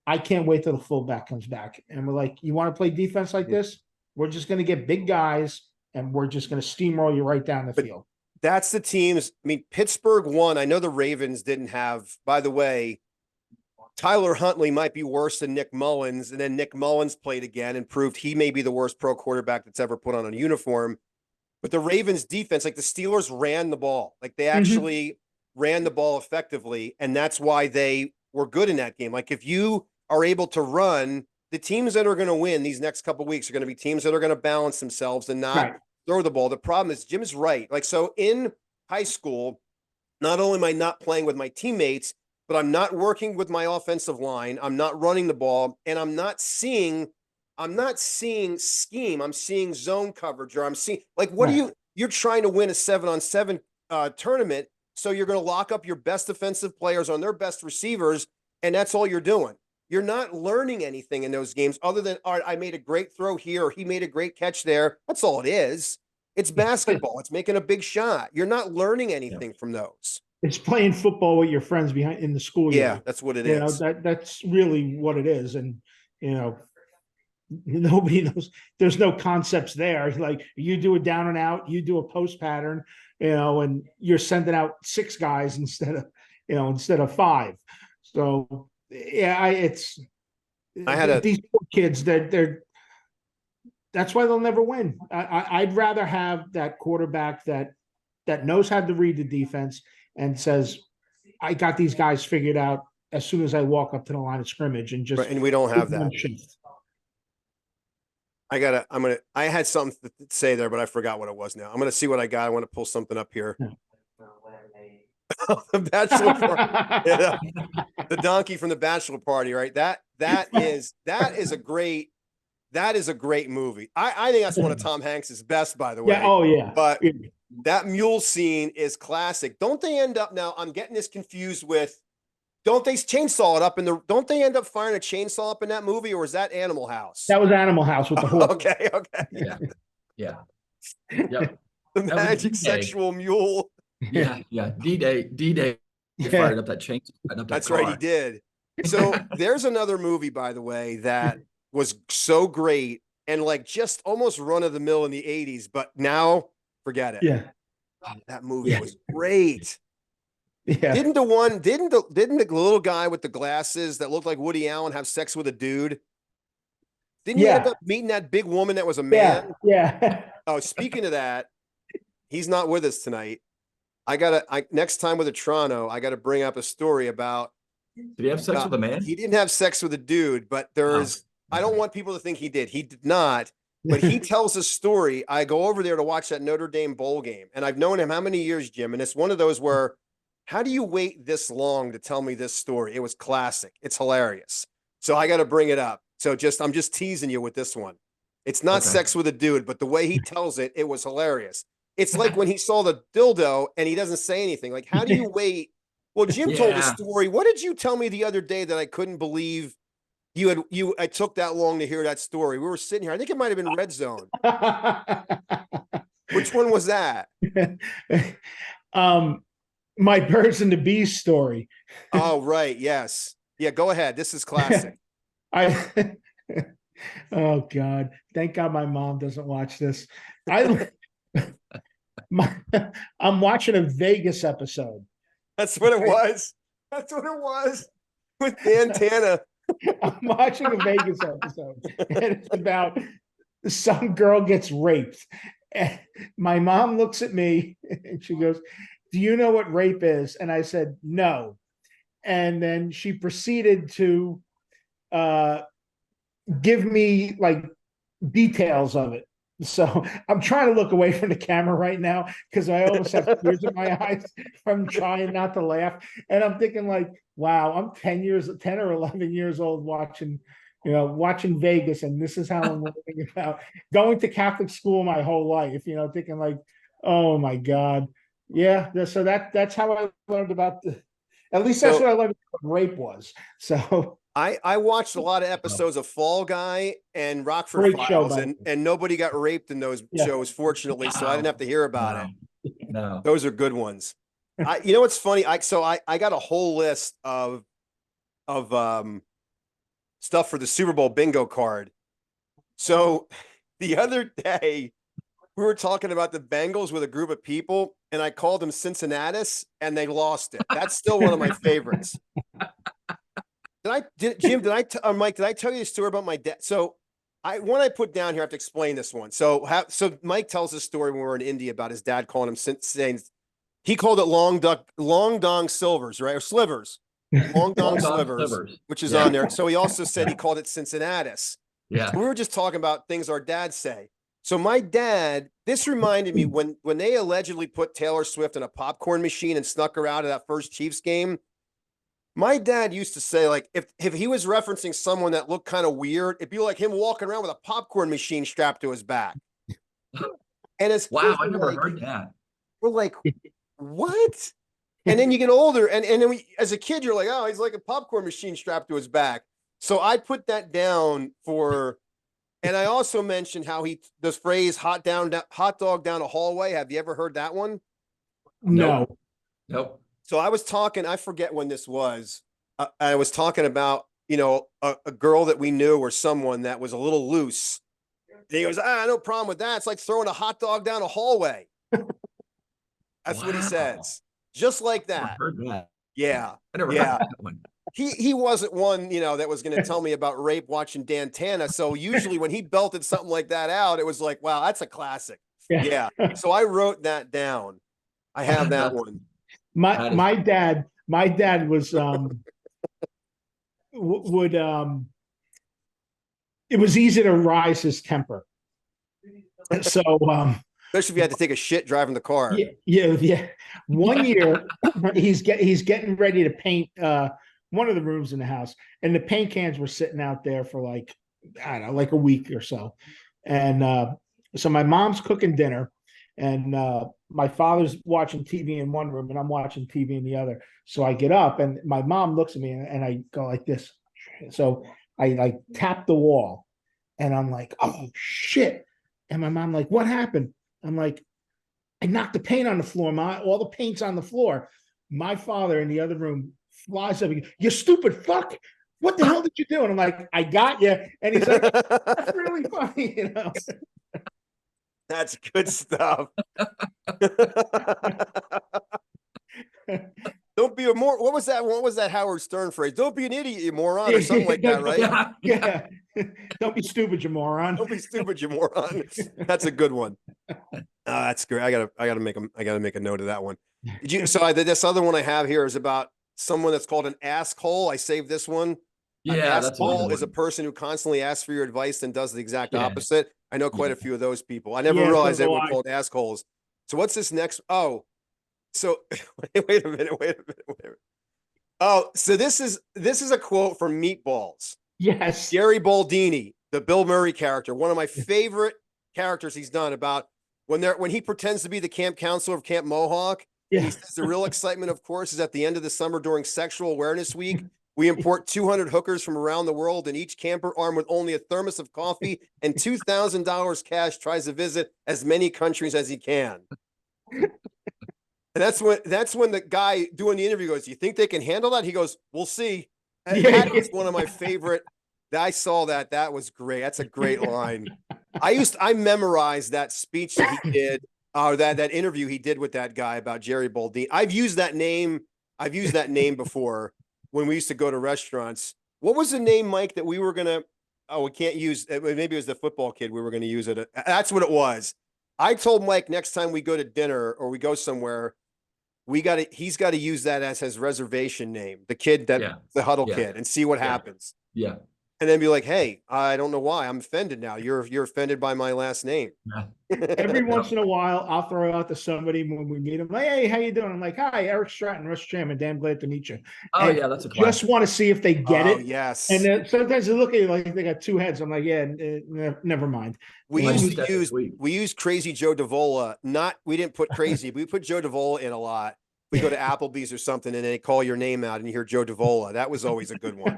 I can't wait till the fullback comes back. And we're like, you want to play defense like this? We're just going to get big guys and we're just going to steamroll you right down the field. That's the teams. I mean, Pittsburgh won. I know the Ravens didn't have, by the way, Tyler Huntley might be worse than Nick Mullins, and then Nick Mullins played again and proved he may be the worst pro quarterback that's ever put on a uniform. But the Ravens defense, like the Steelers ran the ball. Like they actually ran the ball effectively, and that's why they were good in that game. Like if you are able to run, the teams that are going to win these next couple of weeks are going to be teams that are going to balance themselves and not throw the ball. The problem is Jim's right. Like so in high school, not only am I not playing with my teammates, but I'm not working with my offensive line. I'm not running the ball, and I'm not seeing scheme. I'm seeing zone coverage, or I'm seeing like what are you're trying to win a 7-on-7 tournament, so you're going to lock up your best defensive players on their best receivers, and that's all you're doing. You're not learning anything in those games other than, all right, I made a great throw here, or he made a great catch there. That's all it is. It's basketball. It's making a big shot. You're not learning anything from those. It's playing football with your friends behind in the schoolyard. Yeah, that's what it is. That's really what it is. And nobody knows. There's no concepts there. Like you do a down and out, you do a post pattern, and you're sending out 6 guys instead of 5. So yeah, these poor kids. That's why they'll never win. I'd rather have that quarterback that knows how to read the defense and says, I got these guys figured out as soon as I walk up to the line of scrimmage, and just and we don't have that. I had something to say there, but I forgot what it was now. I'm going to see what I got. I want to pull something up here. The bachelor party. Yeah. The donkey from the bachelor party, right? That is a great movie. I think that's one of Tom Hanks's best, by the way. Yeah. Oh yeah. But that mule scene is classic. Don't they end up now? I'm getting this confused with. Don't they chainsaw it up don't they end up firing a chainsaw up in that movie, or is that Animal House? That was Animal House with the horse. Okay. Yeah. Yep. The magic sexual mule. Yeah. D-Day fired up that chainsaw. That's right, he did. So there's another movie, by the way, that was so great and like just almost run of the mill in the 80s, but now forget it. Yeah. Oh, that movie was great. Yeah. Didn't the little guy with the glasses that looked like Woody Allen have sex with a dude? Didn't he end up meeting that big woman that was a man? Yeah. Oh, speaking of that, he's not with us tonight. Next time with a Toronto, I gotta bring up a story about. Did he have sex with a man? He didn't have sex with a dude, but I don't want people to think he did. He did not. But he tells a story. I go over there to watch that Notre Dame bowl game, and I've known him how many years, Jim? And it's one of those where, how do you wait this long to tell me this story? It was classic. It's hilarious. So I got to bring it up. So I'm just teasing you with this one. It's not sex with a dude, but the way he tells it, it was hilarious. It's like when he saw the dildo and he doesn't say anything. Like, how do you wait? Well, Jim told a story. What did you tell me the other day that I couldn't believe I took that long to hear that story? We were sitting here. I think it might have been Red Zone. Which one was that? My Birds and the Bees story. Oh, right. Yes. Yeah, go ahead. This is classic. Oh God. Thank God my mom doesn't watch this. I'm watching a Vegas episode. That's what it was. That's what it was. With Dan Tana. I'm watching a Vegas episode, and it's about some girl gets raped. And my mom looks at me and she goes, "Do you know what rape is?" And I said, "No." And then she proceeded to give me like details of it. So I'm trying to look away from the camera right now because I almost have tears in my eyes from trying not to laugh. And I'm thinking like, wow, I'm 10 or 11 years old watching Vegas. And this is how I'm learning about going to Catholic school my whole life, thinking like, oh my God. Yeah. So that's how I learned about at least that's what I learned what rape was. So I watched a lot of episodes of Fall Guy and Rockford Files, and nobody got raped in those shows, fortunately, so I didn't have to hear about it. No. Those are good ones. What's funny? I got a whole list of stuff for the Super Bowl bingo card. So the other day we were talking about the Bengals with a group of people, and I called them Cincinnatus, and they lost it. That's still one of my favorites. Jim, Mike, did I tell you a story about my dad? So one I put down here, I have to explain this one. So Mike tells this story when we were in India about his dad calling him saying he called it long dong silvers, right? Or slivers, long dong slivers, which is on there. So he also said he called it Cincinnatus. Yeah. So we were just talking about things our dads say. So my dad, this reminded me when they allegedly put Taylor Swift in a popcorn machine and snuck her out of that first Chiefs game. My dad used to say, like, if he was referencing someone that looked kind of weird, it'd be like him walking around with a popcorn machine strapped to his back. And as wow, kids, I never heard that. We're like, what? And then you get older, and then as a kid, you're like, oh, he's like a popcorn machine strapped to his back. So I put that down for, and I also mentioned how the phrase hot dog down a hallway. Have you ever heard that one? No. Nope. So I was talking, I forget when this was. I was talking about, a girl that we knew or someone that was a little loose. And he goes, no problem with that. It's like throwing a hot dog down a hallway. That's what he says. Just like that. I heard that. Yeah. I never heard that one. He wasn't one, that was going to tell me about rape watching Dan Tana. So usually when he belted something like that out, it was like, wow, that's a classic. Yeah. So I wrote that down. I have that one. My dad was would it was easy to rise his temper. So especially if you had to take a shit driving the car. Yeah. One year he's getting ready to paint one of the rooms in the house, and the paint cans were sitting out there for like, I don't know, like a week or so. And so my mom's cooking dinner, and my father's watching TV in one room and I'm watching TV in the other. So I get up and my mom looks at me and I go like this. So I like tap the wall and I'm like, oh shit. And my mom like, what happened? I'm like, I knocked the paint on the floor, Ma. All the paint's on the floor. My father in the other room flies up. You stupid fuck. What the hell did you do? And I'm like, I got you. And he's like, that's really funny, That's good stuff. Don't be what was that Howard Stern phrase? Don't be an idiot, you moron, or something like that, right? Yeah. Don't be stupid, you moron. Don't be stupid, you moron. That's a good one. That's great. I gotta make a note of that one. So this other one I have here is about someone that's called an asshole. I saved this one. Yeah, an asshole is a person who constantly asks for your advice and does the exact opposite. I know quite a few of those people. I never realized they were called assholes. So what's this next? Oh, so wait a minute. Oh, so this is a quote from Meatballs. Yes. Gary Baldini, the Bill Murray character, one of my favorite characters he's done, about when he pretends to be the camp counselor of Camp Mohawk. Yeah. He says the real excitement, of course, is at the end of the summer during Sexual Awareness Week. We import 200 hookers from around the world, and each camper armed with only a thermos of coffee and $2,000 cash tries to visit as many countries as he can. And that's when the guy doing the interview goes, "You think they can handle that?" He goes, "We'll see." And that was one of my favorite. I saw that. That was great. That's a great line. I memorized that speech that he did, or that interview he did with that guy about Jerry Baldini. I've used that name before. When we used to go to restaurants. What was the name, Mike, that we were going to, we can't use, maybe it was the football kid. We were going to use it. That's what it was. I told Mike next time we go to dinner or we go somewhere, he's got to use that as his reservation name, the kid the huddle kid, and see what happens. Yeah. And then be like, hey, I don't know why I'm offended now. You're offended by my last name. Every once in a while, I'll throw out to somebody when we meet them, like, hey, how you doing? I'm like, hi, Eric Stratton, Russ Chairman, damn glad to meet you. Oh, and that's a classic. Just want to see if they get it. Yes. And then sometimes they look at you like they got two heads. I'm like, never mind. We used Crazy Joe Davola. We didn't put crazy, but we put Joe Davola in a lot. We go to Applebee's or something and they call your name out and you hear Joe Davola. That was always a good one.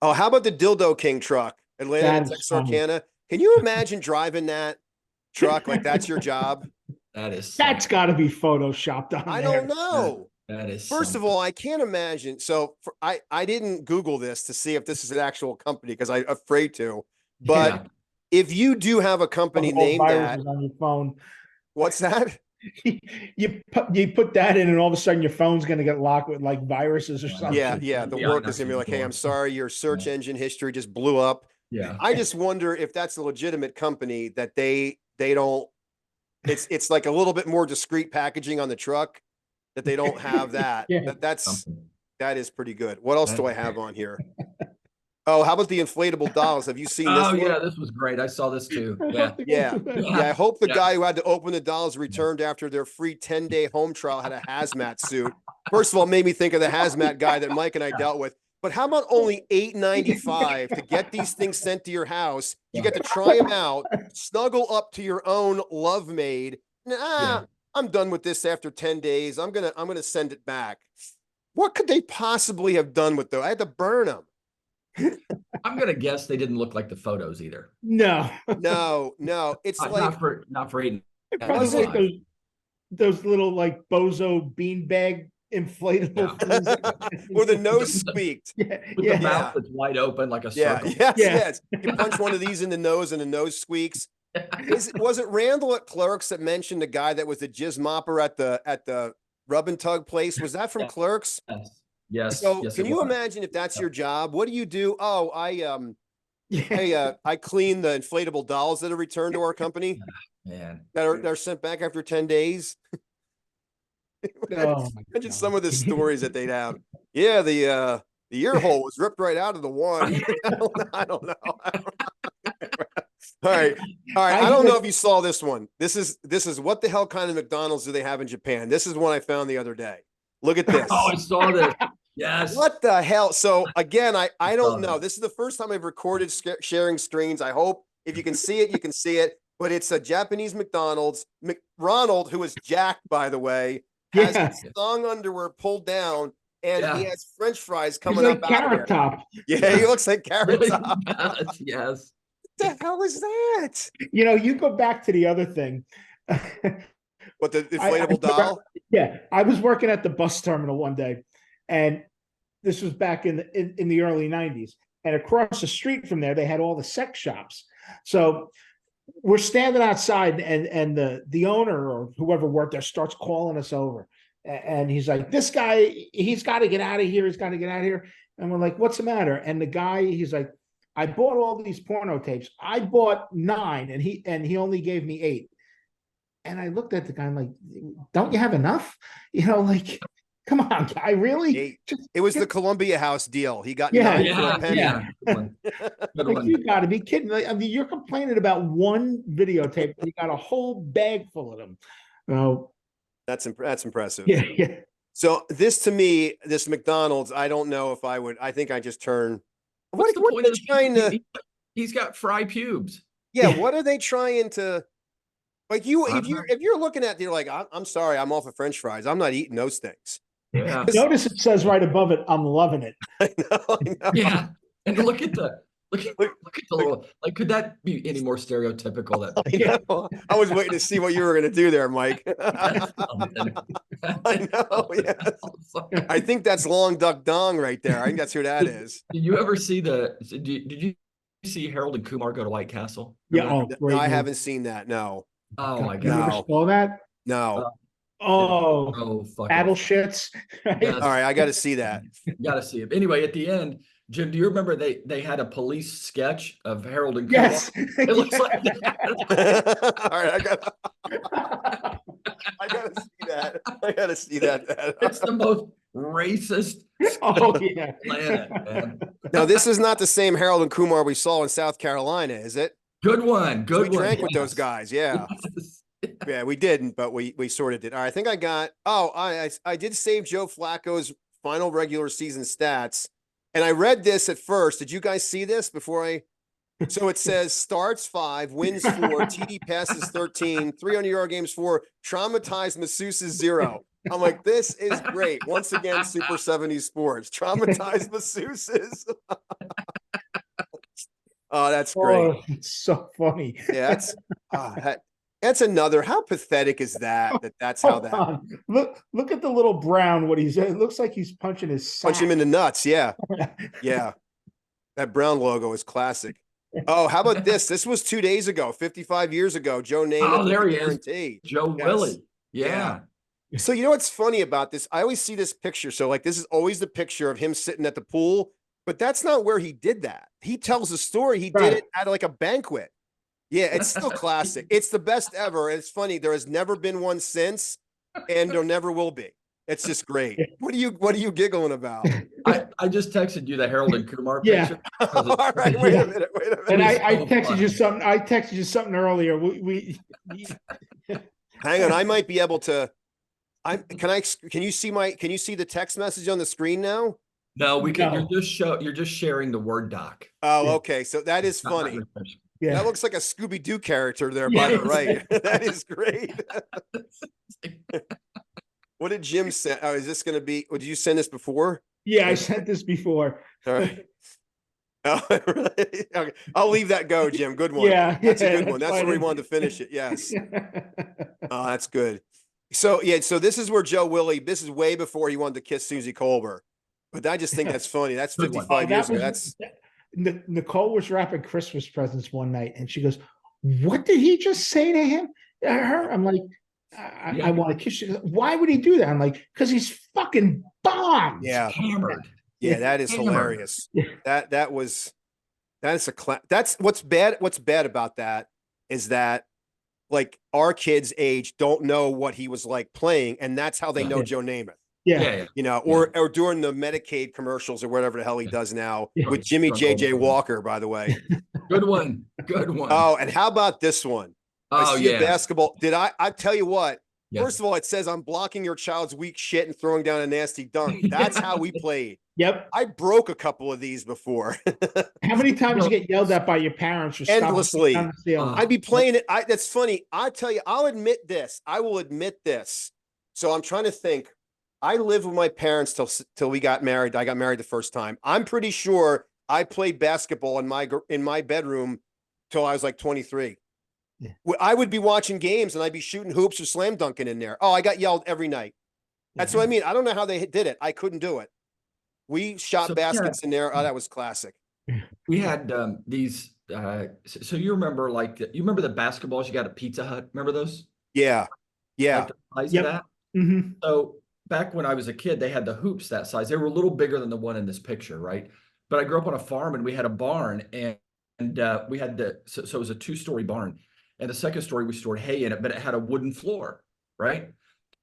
Oh, how about the Dildo King truck? Atlanta and Texarkana. Can you imagine driving that truck like that's your job? That's got to be photoshopped on. I don't know. That is First of all, I can't imagine. So I didn't Google this to see if this is an actual company because I'm afraid to. But if you do have a company named that on your phone, what's that? you put that in, and all of a sudden your phone's going to get locked with like viruses or something. Yeah. The Yeah, work I is gonna be know. like, hey, I'm sorry, your search engine history just blew up. Yeah. I just wonder if that's a legitimate company that they don't. It's like a little bit more discreet packaging on the truck that they don't have that. Yeah. That is pretty good. What else do I have on here? Oh, how about the inflatable dolls? Have you seen this Oh one? yeah, this was great. I saw this too. Yeah. Yeah. Yeah. Yeah, I hope the Yeah. guy who had to open the dolls returned after their free 10-day home trial had a hazmat suit. First of all, it made me think of the hazmat guy that Mike and I dealt with. But how about only $8.95 to get these things sent to your house? You get to try them out, snuggle up to your own love maid. Yeah. I'm done with this after 10 days. I'm gonna send it back. What could they possibly have done with those? I had to burn them. I'm gonna guess they didn't look like the photos either. No, No. It's like Not for eight. it probably Was it- like those little like bozo beanbag inflatable things. where the nose squeaked. Yeah, With yeah. the mouth that's wide open like a Yeah, circle. yes. You punch one of these in the nose and the nose squeaks. Was it Randall at Clerks that mentioned the guy that was the jizz mopper at the rub and tug place? Was that from Yeah. Clerks? Yes. So Yes, can it you was. imagine if that's your job? What do you do? Oh, Yeah. I clean the inflatable dolls that are returned to our company Man. that are sent back after 10 days. Oh my Imagine God. some of the stories that they'd have. Yeah, the ear hole was ripped right out of the one. I don't know. All right. I don't know if you saw this one. This is what the hell kind of McDonald's do they have in Japan? This is one I found the other day. Look at this. Oh, I saw this. Yes. What the hell? So again, I don't saw know. This is the first time I've recorded sharing screens. I hope if you can see it, you can see it. But it's a Japanese McDonald's. Ronald, who is jacked, by the way, has Yeah. his thong underwear pulled down, and he Yeah. has French fries He's coming like up out of Carrot there. Top. Yeah, he looks like Carrot Really Top. does, yes. What the hell is that? You know, you go back to the other thing. What, the inflatable doll? Yeah, I was working at the bus terminal one day, and this was back in the early '90s. And across the street from there, they had all the sex shops. So we're standing outside, and the owner or whoever worked there starts calling us over, and he's like, "This guy, he's got to get out of here. He's got to get out of here." And we're like, "What's the matter?" And the guy, he's like, "I bought all these porno tapes. I bought 9, and he only gave me 8." And I looked at the guy, I'm like, "Don't you have enough? You know, like, come on, guy, really?" It was the Columbia House deal. He got Yeah. 9 for a penny. Yeah. Good one. Good Like, one. you got to be kidding! Like, I mean, you're complaining about one videotape, you got a whole bag full of them. Oh, That's impressive. yeah. So this, to me, this McDonald's, I don't know if I would. I think I just turn. What's the What point are of they trying to? He's got fry pubes. Yeah, Yeah. what are they trying to? Like you, I if don't you're looking at, you're like, I'm sorry, I'm off of French fries. I'm not eating those things. Yeah. Notice it says right above it, "I'm loving it." I know. Yeah. And look at the little, like, could that be any more stereotypical that I know. I was waiting to see what you were going to do there, Mike. that's I know. Yes. I think that's Long Duck Dong right there. I think that's who that is. Did you ever see did you see Harold and Kumar go to White Castle? Yeah. Remember Oh, great No, I movie. haven't seen that. No, Oh my You never God. saw that? no. Oh, Oh, fucking battle shits. Right? Yes. All right, I got to see that. You got to see it. Anyway, at the end, Jim, do you remember they had a police sketch of Harold and Kumar? Yes. It looks like that. All right, I gotta see that. I gotta see that. It's the most racist Oh, yeah. planet, man. Now, this is not the same Harold and Kumar we saw in South Carolina, is it? Good one. Good We one. drank with those yes. guys. Yeah. Yes. Yeah, we didn't, but we sort of did. All right, I think I got. Oh, I did save Joe Flacco's final regular season stats, and I read this at first. Did you guys see this before I? So it says starts 5, wins 4, TD passes 13, 300-yard games 4, traumatized masseuses 0. I'm like, this is great. Once again, Super 70s sports, traumatized masseuses. Oh, that's great. Oh, it's so funny. Yeah, that's another. How pathetic is that? That's how Hold that. on. Look at the little brown. What he's. It looks like he's punching his sack. Punch him in the nuts. Yeah. Yeah. That brown logo is classic. Oh, how about this? This was 2 days ago, 55 years ago. Joe Namath. Oh, there with he the is. guarantee. Joe Yes. Willie. Yeah. So you know what's funny about this? I always see this picture. So like this is always the picture of him sitting at the pool, but that's not where he did that. He tells the story. He did Right. it at like a banquet. Yeah, it's still classic. It's the best ever. And it's funny. There has never been one since, and there never will be. It's just great. What are you giggling about? I just texted you the Harold and Kumar Yeah. picture. All right, wait a minute. And It was I so texted you funny. something. I texted you something earlier. Hang on, I might be able to. Can you see the text message on the screen now? No, we can. No. You're just sharing the Word doc. Oh, Yeah. okay. So that is Not funny. your picture. Yeah. That looks like a Scooby-Doo character there, by the right. That is great. What did Jim send? Oh, is this going to be? Did you send this before? Yeah, I sent this before. All right. Oh, right. Okay. I'll leave that go, Jim. Good one. Yeah, That's a yeah, good one. that's That's why where we I wanted to finish it. didn't- Yes. Oh, that's good. So yeah, so this is where Joe Willie. This is way before he wanted to kiss Susie Colbert. But I just think that's funny. That's Good one. 55 years that ago. was- That's Nicole was wrapping Christmas presents one night, and she goes, "What did he just say to him?" Her, I'm like, I want to kiss you. Why would he do that? I'm like, because he's fucking bombed. yeah. Hammered. Yeah, that is Hammered. hilarious. Yeah. That's that's what's bad. What's bad about that is that like our kids' age don't know what he was like playing, and that's how they Yeah. know Joe Namath. Yeah, Yeah. You know, or during the Medicaid commercials or whatever the hell he does now Yeah. with Jimmy Drunk JJ old man. Walker, by the way. Good one. Good one. Oh, and how about this one? Oh, I see a yeah. basketball. I tell you what, Yeah. first of all, it says I'm blocking your child's weak shit and throwing down a nasty dunk. That's how we played. Yep. I broke a couple of these before. How many times Well, you get yelled at by your parents or stopped endlessly. on the ceiling? I'd be playing it. That's funny. I tell you, I'll admit this. I will admit this. So I'm trying to think. I lived with my parents till we got married. I got married the first time. I'm pretty sure I played basketball in my bedroom till I was like 23. Yeah. I would be watching games and I'd be shooting hoops or slam dunking in there. Oh, I got yelled every night. That's what I mean. I don't know how they did it. I couldn't do it. We shot baskets in there. Oh, that was classic. We had these. So you remember you remember the basketballs you got at Pizza Hut? Remember those? Yeah. Yeah. Like the size Yep. of that? Mm-hmm. So back when I was a kid, they had the hoops that size. They were a little bigger than the one in this picture, right? But I grew up on a farm and we had a barn and we had so it was a 2-story barn. And the second story we stored hay in it, but it had a wooden floor, right?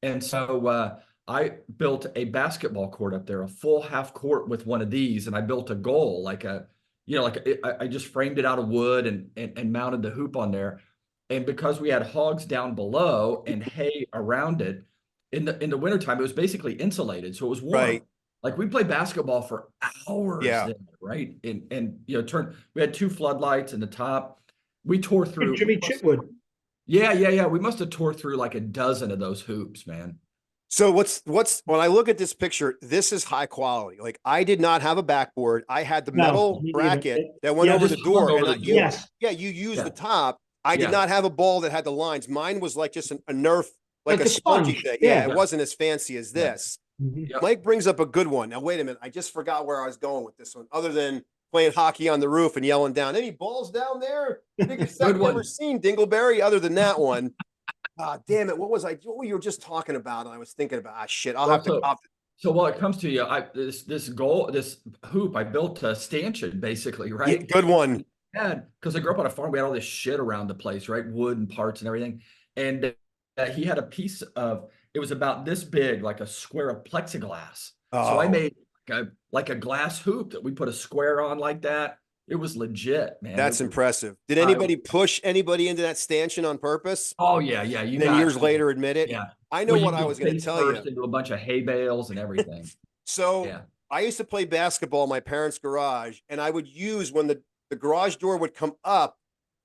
And so I built a basketball court up there, a full half court with one of these, and I built a goal I just framed it out of wood and mounted the hoop on there. And because we had hogs down below and hay around it, in the wintertime, it was basically insulated, so it was warm. Right. Like we played basketball for hours, Yeah. there, right? And we had 2 floodlights in the top. We tore through Jimmy Chitwood. Yeah. We must have tore through like a dozen of those hoops, man. So what's when I look at this picture, this is high quality. Like I did not have a backboard. I had the No, metal me neither. bracket that went Yeah, over just the door. hung over And the you, door. Yes. yeah, you use Yeah. the top. I did Yeah. not have a ball that had the lines. Mine was like just a Nerf, like Like a a spongy sponge. thing. Yeah. It wasn't as fancy as Yeah. this. Mhm. Yep. Mike brings up a good one. Now, wait a minute. I just forgot where I was going with this one, other than playing hockey on the roof and yelling down, any balls down there? Biggest sack Good I've one. ever seen, Dingleberry, other than that one. Damn it. What were you were just talking about? And I was thinking about, shit, I'll have to. So while it comes to you, this hoop, I built a stanchion basically, Yeah, right? good one. Because I grew up on a farm, we had all this shit around the place, right? Wood and parts and everything. And he had a piece of, it was about this big, like a square of plexiglass. So I Oh. made like a glass hoop that we put a square on like that. It was legit, man. That's It was- impressive. Did anybody push anybody into that stanchion on purpose? Oh yeah. You And then got years to. later admit it? Yeah. I know Well, what you I go was going to face tell first you. into a bunch of hay bales and everything. So Yeah. I used to play basketball in my parents' garage, and I would use when the garage door would come up,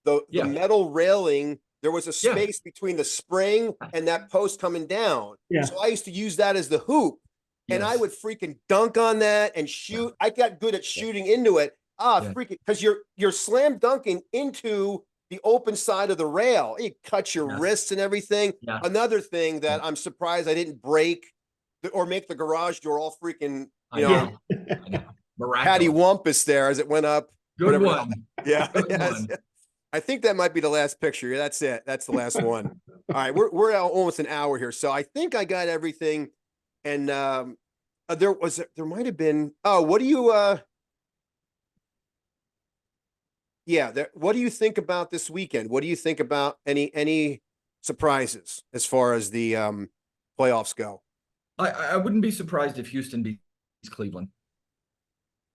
the Yeah. metal railing, there was a Yeah. space between the spring and that post coming down. Yeah. So I used to use that as the hoop. And I Yes. would freaking dunk on that and shoot. I got good at shooting into it. Yeah. Freaking, because you're slam dunking into the open side of the rail. It cuts your Yes. wrists and everything. Yeah. Another thing that I'm surprised I didn't break or make the garage door all freaking, you know, I know. Patty Miraculous. Wumpus there as it went up. Good whatever. one. Yeah. Good Yes. one. I think that might be the last picture. That's it. That's the last one. right, we're at almost an hour here, so I think I got everything. And there might have been. Oh, what do you? Yeah, what do you think about this weekend? What do you think about any surprises as far as the playoffs go? I wouldn't be surprised if Houston beats Cleveland.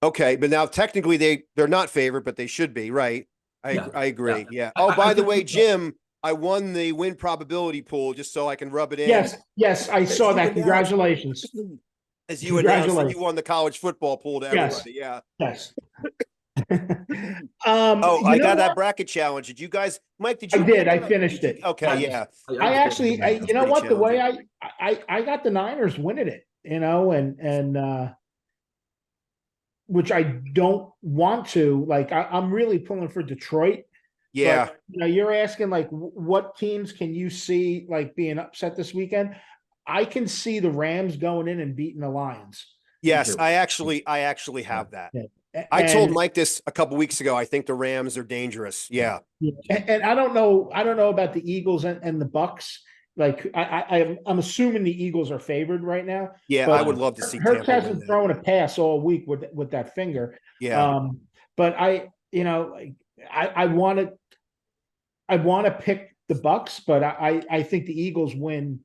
Okay, but now technically they're not favored, but they should be, right? I agree. Yeah. Oh, by the way, Jim, I won the win probability pool just so I can rub it in. Yes, I saw that. Congratulations. As you announced that you won the college football pool to everybody. Yeah. Yes. I got that bracket challenge. Did you guys, Mike? Did you? I did. I finished it. Okay, yeah. I actually, you know what? The way I got the Niners winning it, and which I don't want to. Like, I'm really pulling for Detroit. Yeah. But, you're asking like, what teams can you see like being upset this weekend? I can see the Rams going in and beating the Lions. Yes, I actually have that. Yeah. I told Mike this a couple weeks ago. I think the Rams are dangerous. Yeah. And I don't know about the Eagles and the Bucks. Like I'm assuming the Eagles are favored right now. Yeah, I would love to see Hurts hasn't thrown a pass all week with that finger. Yeah. But I want to pick the Bucks, but I think the Eagles win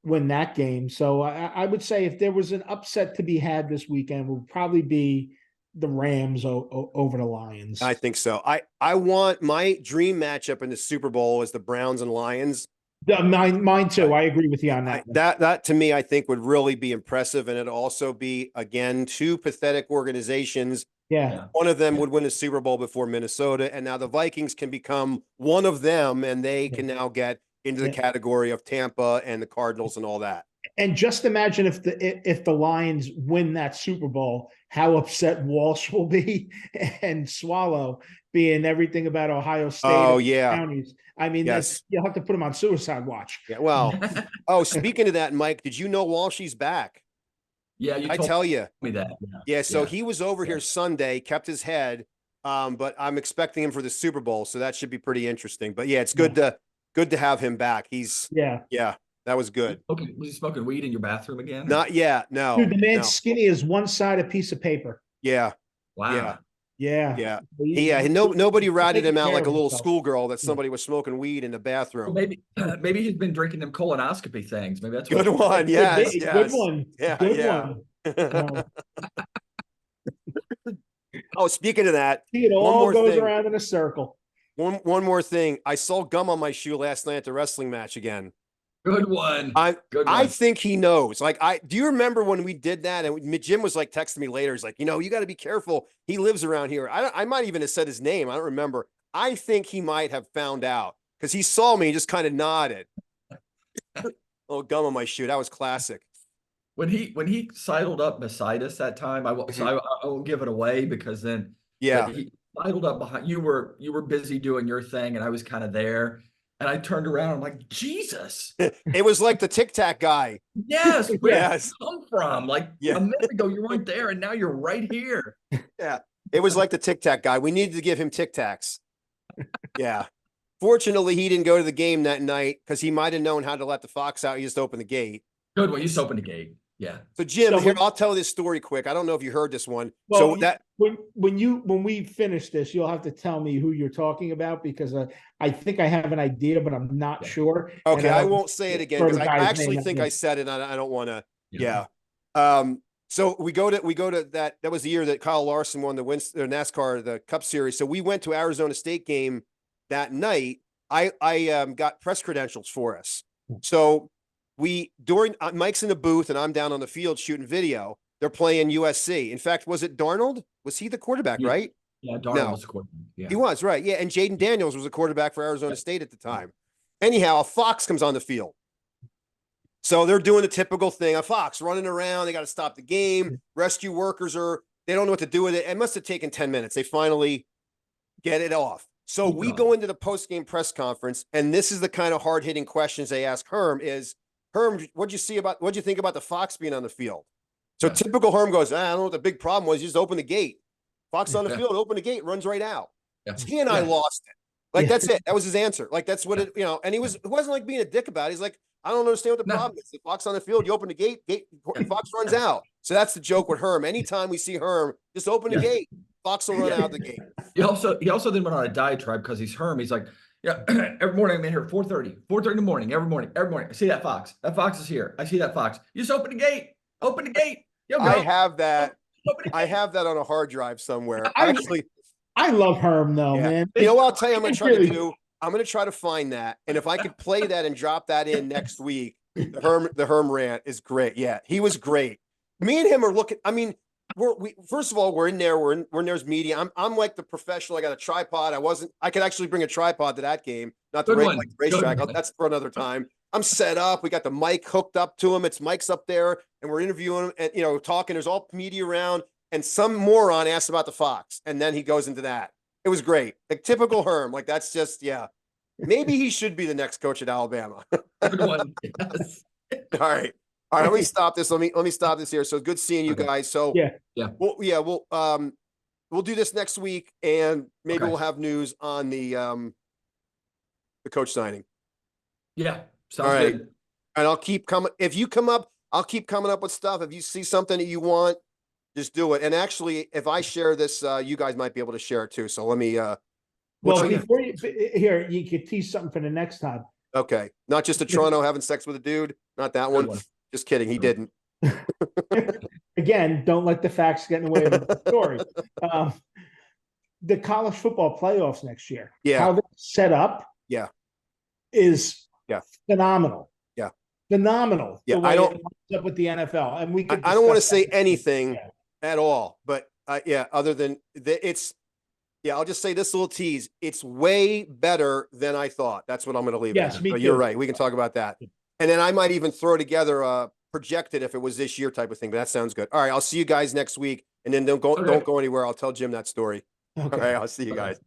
that game. So I would say if there was an upset to be had this weekend, it would probably be the Rams over the Lions. I think so. I want my dream matchup in the Super Bowl is the Browns and Lions. Mine too. I agree with you on that. That to me, I think would really be impressive, and it'd also be again two pathetic organizations. Yeah, one of them would win a Super Bowl before Minnesota, and now the Vikings can become one of them, and they can now get into the category of Tampa and the Cardinals and all that. And just imagine if the Lions win that Super Bowl, how upset Walsh will be, and Swallow being everything about Ohio State. Oh yeah, counties. I mean, you'll have to put him on suicide watch. Yeah. Well, speaking of that, Mike, did you know Walshy's back? Yeah, I tell you me that. Yeah. So he was over here Sunday, kept his head, but I'm expecting him for the Super Bowl, so that should be pretty interesting. But yeah, it's good to have him back. He's that was good. Okay, was he smoking weed in your bathroom again? Not yet. No. Dude, the man's skinny as one-sided piece of paper. Yeah. Wow. Yeah. Nobody ratted him out like a little schoolgirl that somebody was smoking weed in the bathroom. Well, maybe he's been drinking them colonoscopy things. Maybe that's good one. Yes. Good one. Yeah. Good one. Oh, speaking of that, it all goes around in a circle. One more thing. I saw gum on my shoe last night at the wrestling match again. Good one. I think he knows. Like, do you remember when we did that? And Jim was like texting me later. He's like, you got to be careful. He lives around here. I might even have said his name. I don't remember. I think he might have found out because he saw me and just kind of nodded. Oh, gum on my shoe. That was classic. When he sidled up beside us that time, I won't give it away because then he sidled up behind you. Were busy doing your thing, and I was kind of there. And I turned around. I'm like, Jesus! It was like the Tic Tac guy. Yes, where did you come from? Like a minute ago, you weren't there, and now you're right here. Yeah, it was like the Tic Tac guy. We needed to give him Tic Tacs. Yeah. Fortunately, he didn't go to the game that night because he might have known how to let the fox out. He just opened the gate. Good. Well, you just opened the gate. Yeah. So Jim, I'll tell this story quick. I don't know if you heard this one. Well, when we finish this, you'll have to tell me who you're talking about because I think I have an idea, but I'm not sure. Okay, I won't say it again because I actually think I said it. And I don't want to. Yeah. So we go to that. That was the year that Kyle Larson won the NASCAR the Cup Series. So we went to Arizona State game that night. I got press credentials for us. So Mike's in the booth and I'm down on the field shooting video. They're playing USC. In fact, was it Darnold? Was he the quarterback, right? Yeah, Darnold was the quarterback. Yeah. He was, right. Yeah, and Jaden Daniels was a quarterback for Arizona State at the time. Anyhow, a fox comes on the field. So they're doing the typical thing. A fox running around. They got to stop the game. Rescue workers they don't know what to do with it. It must have taken 10 minutes. They finally get it off. So we go into the post-game press conference, and this is the kind of hard-hitting questions they ask Herm is, Herm, what'd you think about the fox being on the field? So typical Herm goes, I don't know what the big problem was. You just open the gate. Fox on the field, open the gate, runs right out. Yeah. He and I lost it. Like, Yeah. that's it. That was his answer. Like, that's what it, you know, and he wasn't like being a dick about it. He's like, I don't understand what the No. problem is. The Fox on the field, you open the gate, Yeah. Fox runs out. So that's the joke with Herm. Anytime we see Herm, just open the Yeah. gate, Fox will run out the gate. He also then went on a diatribe because he's Herm. He's like, yeah, every morning I'm in here 4:30 in the morning, every morning. I see that Fox. That Fox is here. I see that Fox. You just open the gate. Open the gate. Yo, I go. have that. Open the gate. I have that on a hard drive somewhere. Actually, I love Herm though, yeah. man. You know what I'll tell you I'm going to try to Really- do? I'm going to try to find that. And if I could play that and drop that in next week, the Herm rant is great. Yeah, he was great. Me and him are looking, I mean, first of all, we're in there's media. I'm like the professional. I got a tripod. I could actually bring a tripod to that game, not the Good one. like the racetrack. Good one. That's for another time. I'm set up. We got the mic hooked up to him. It's mic's up there, and we're interviewing him and, you know, talking. There's all media around, and some moron asked about the Fox, and then he goes into that. It was great. Like typical Herm. Like, that's just, yeah. Maybe he should be the next coach at Alabama. Good one. Yes. All right. All right. Let me stop this. Let me stop this here. So good seeing you Okay. guys. So Yeah. we'll do this next week, and maybe Okay. we'll have news on the coach signing. Yeah. Sounds All right. good. And I'll keep coming. If you come up, I'll keep coming up with stuff. If you see something that you want, just do it. And actually, if I share this, you guys might be able to share it too. So let me Well, what's- before you could tease something for the next time. okay. Not just a Toronto having sex with a dude. Not that Good one. one. Just kidding. He didn't. Again, don't let the facts get in the way of the story. The college football playoffs next year, Yeah. how they're set up, Yeah. is Yeah. phenomenal. Yeah. Phenomenal. Yeah, the way I don't- it lines up with the NFL, and we could. I don't want to discuss say that. anything Yeah. at all, but yeah, other than I'll just say this little tease. It's way better than I thought. That's what I'm going to leave Yes, it. me So you're too. right. We can talk about that. And then I might even throw together a projected if it was this year type of thing, but that sounds good. All right. I'll see you guys next week. And then don't go Okay. anywhere. I'll tell Jim that story. Okay. All right. I'll see you Okay. guys.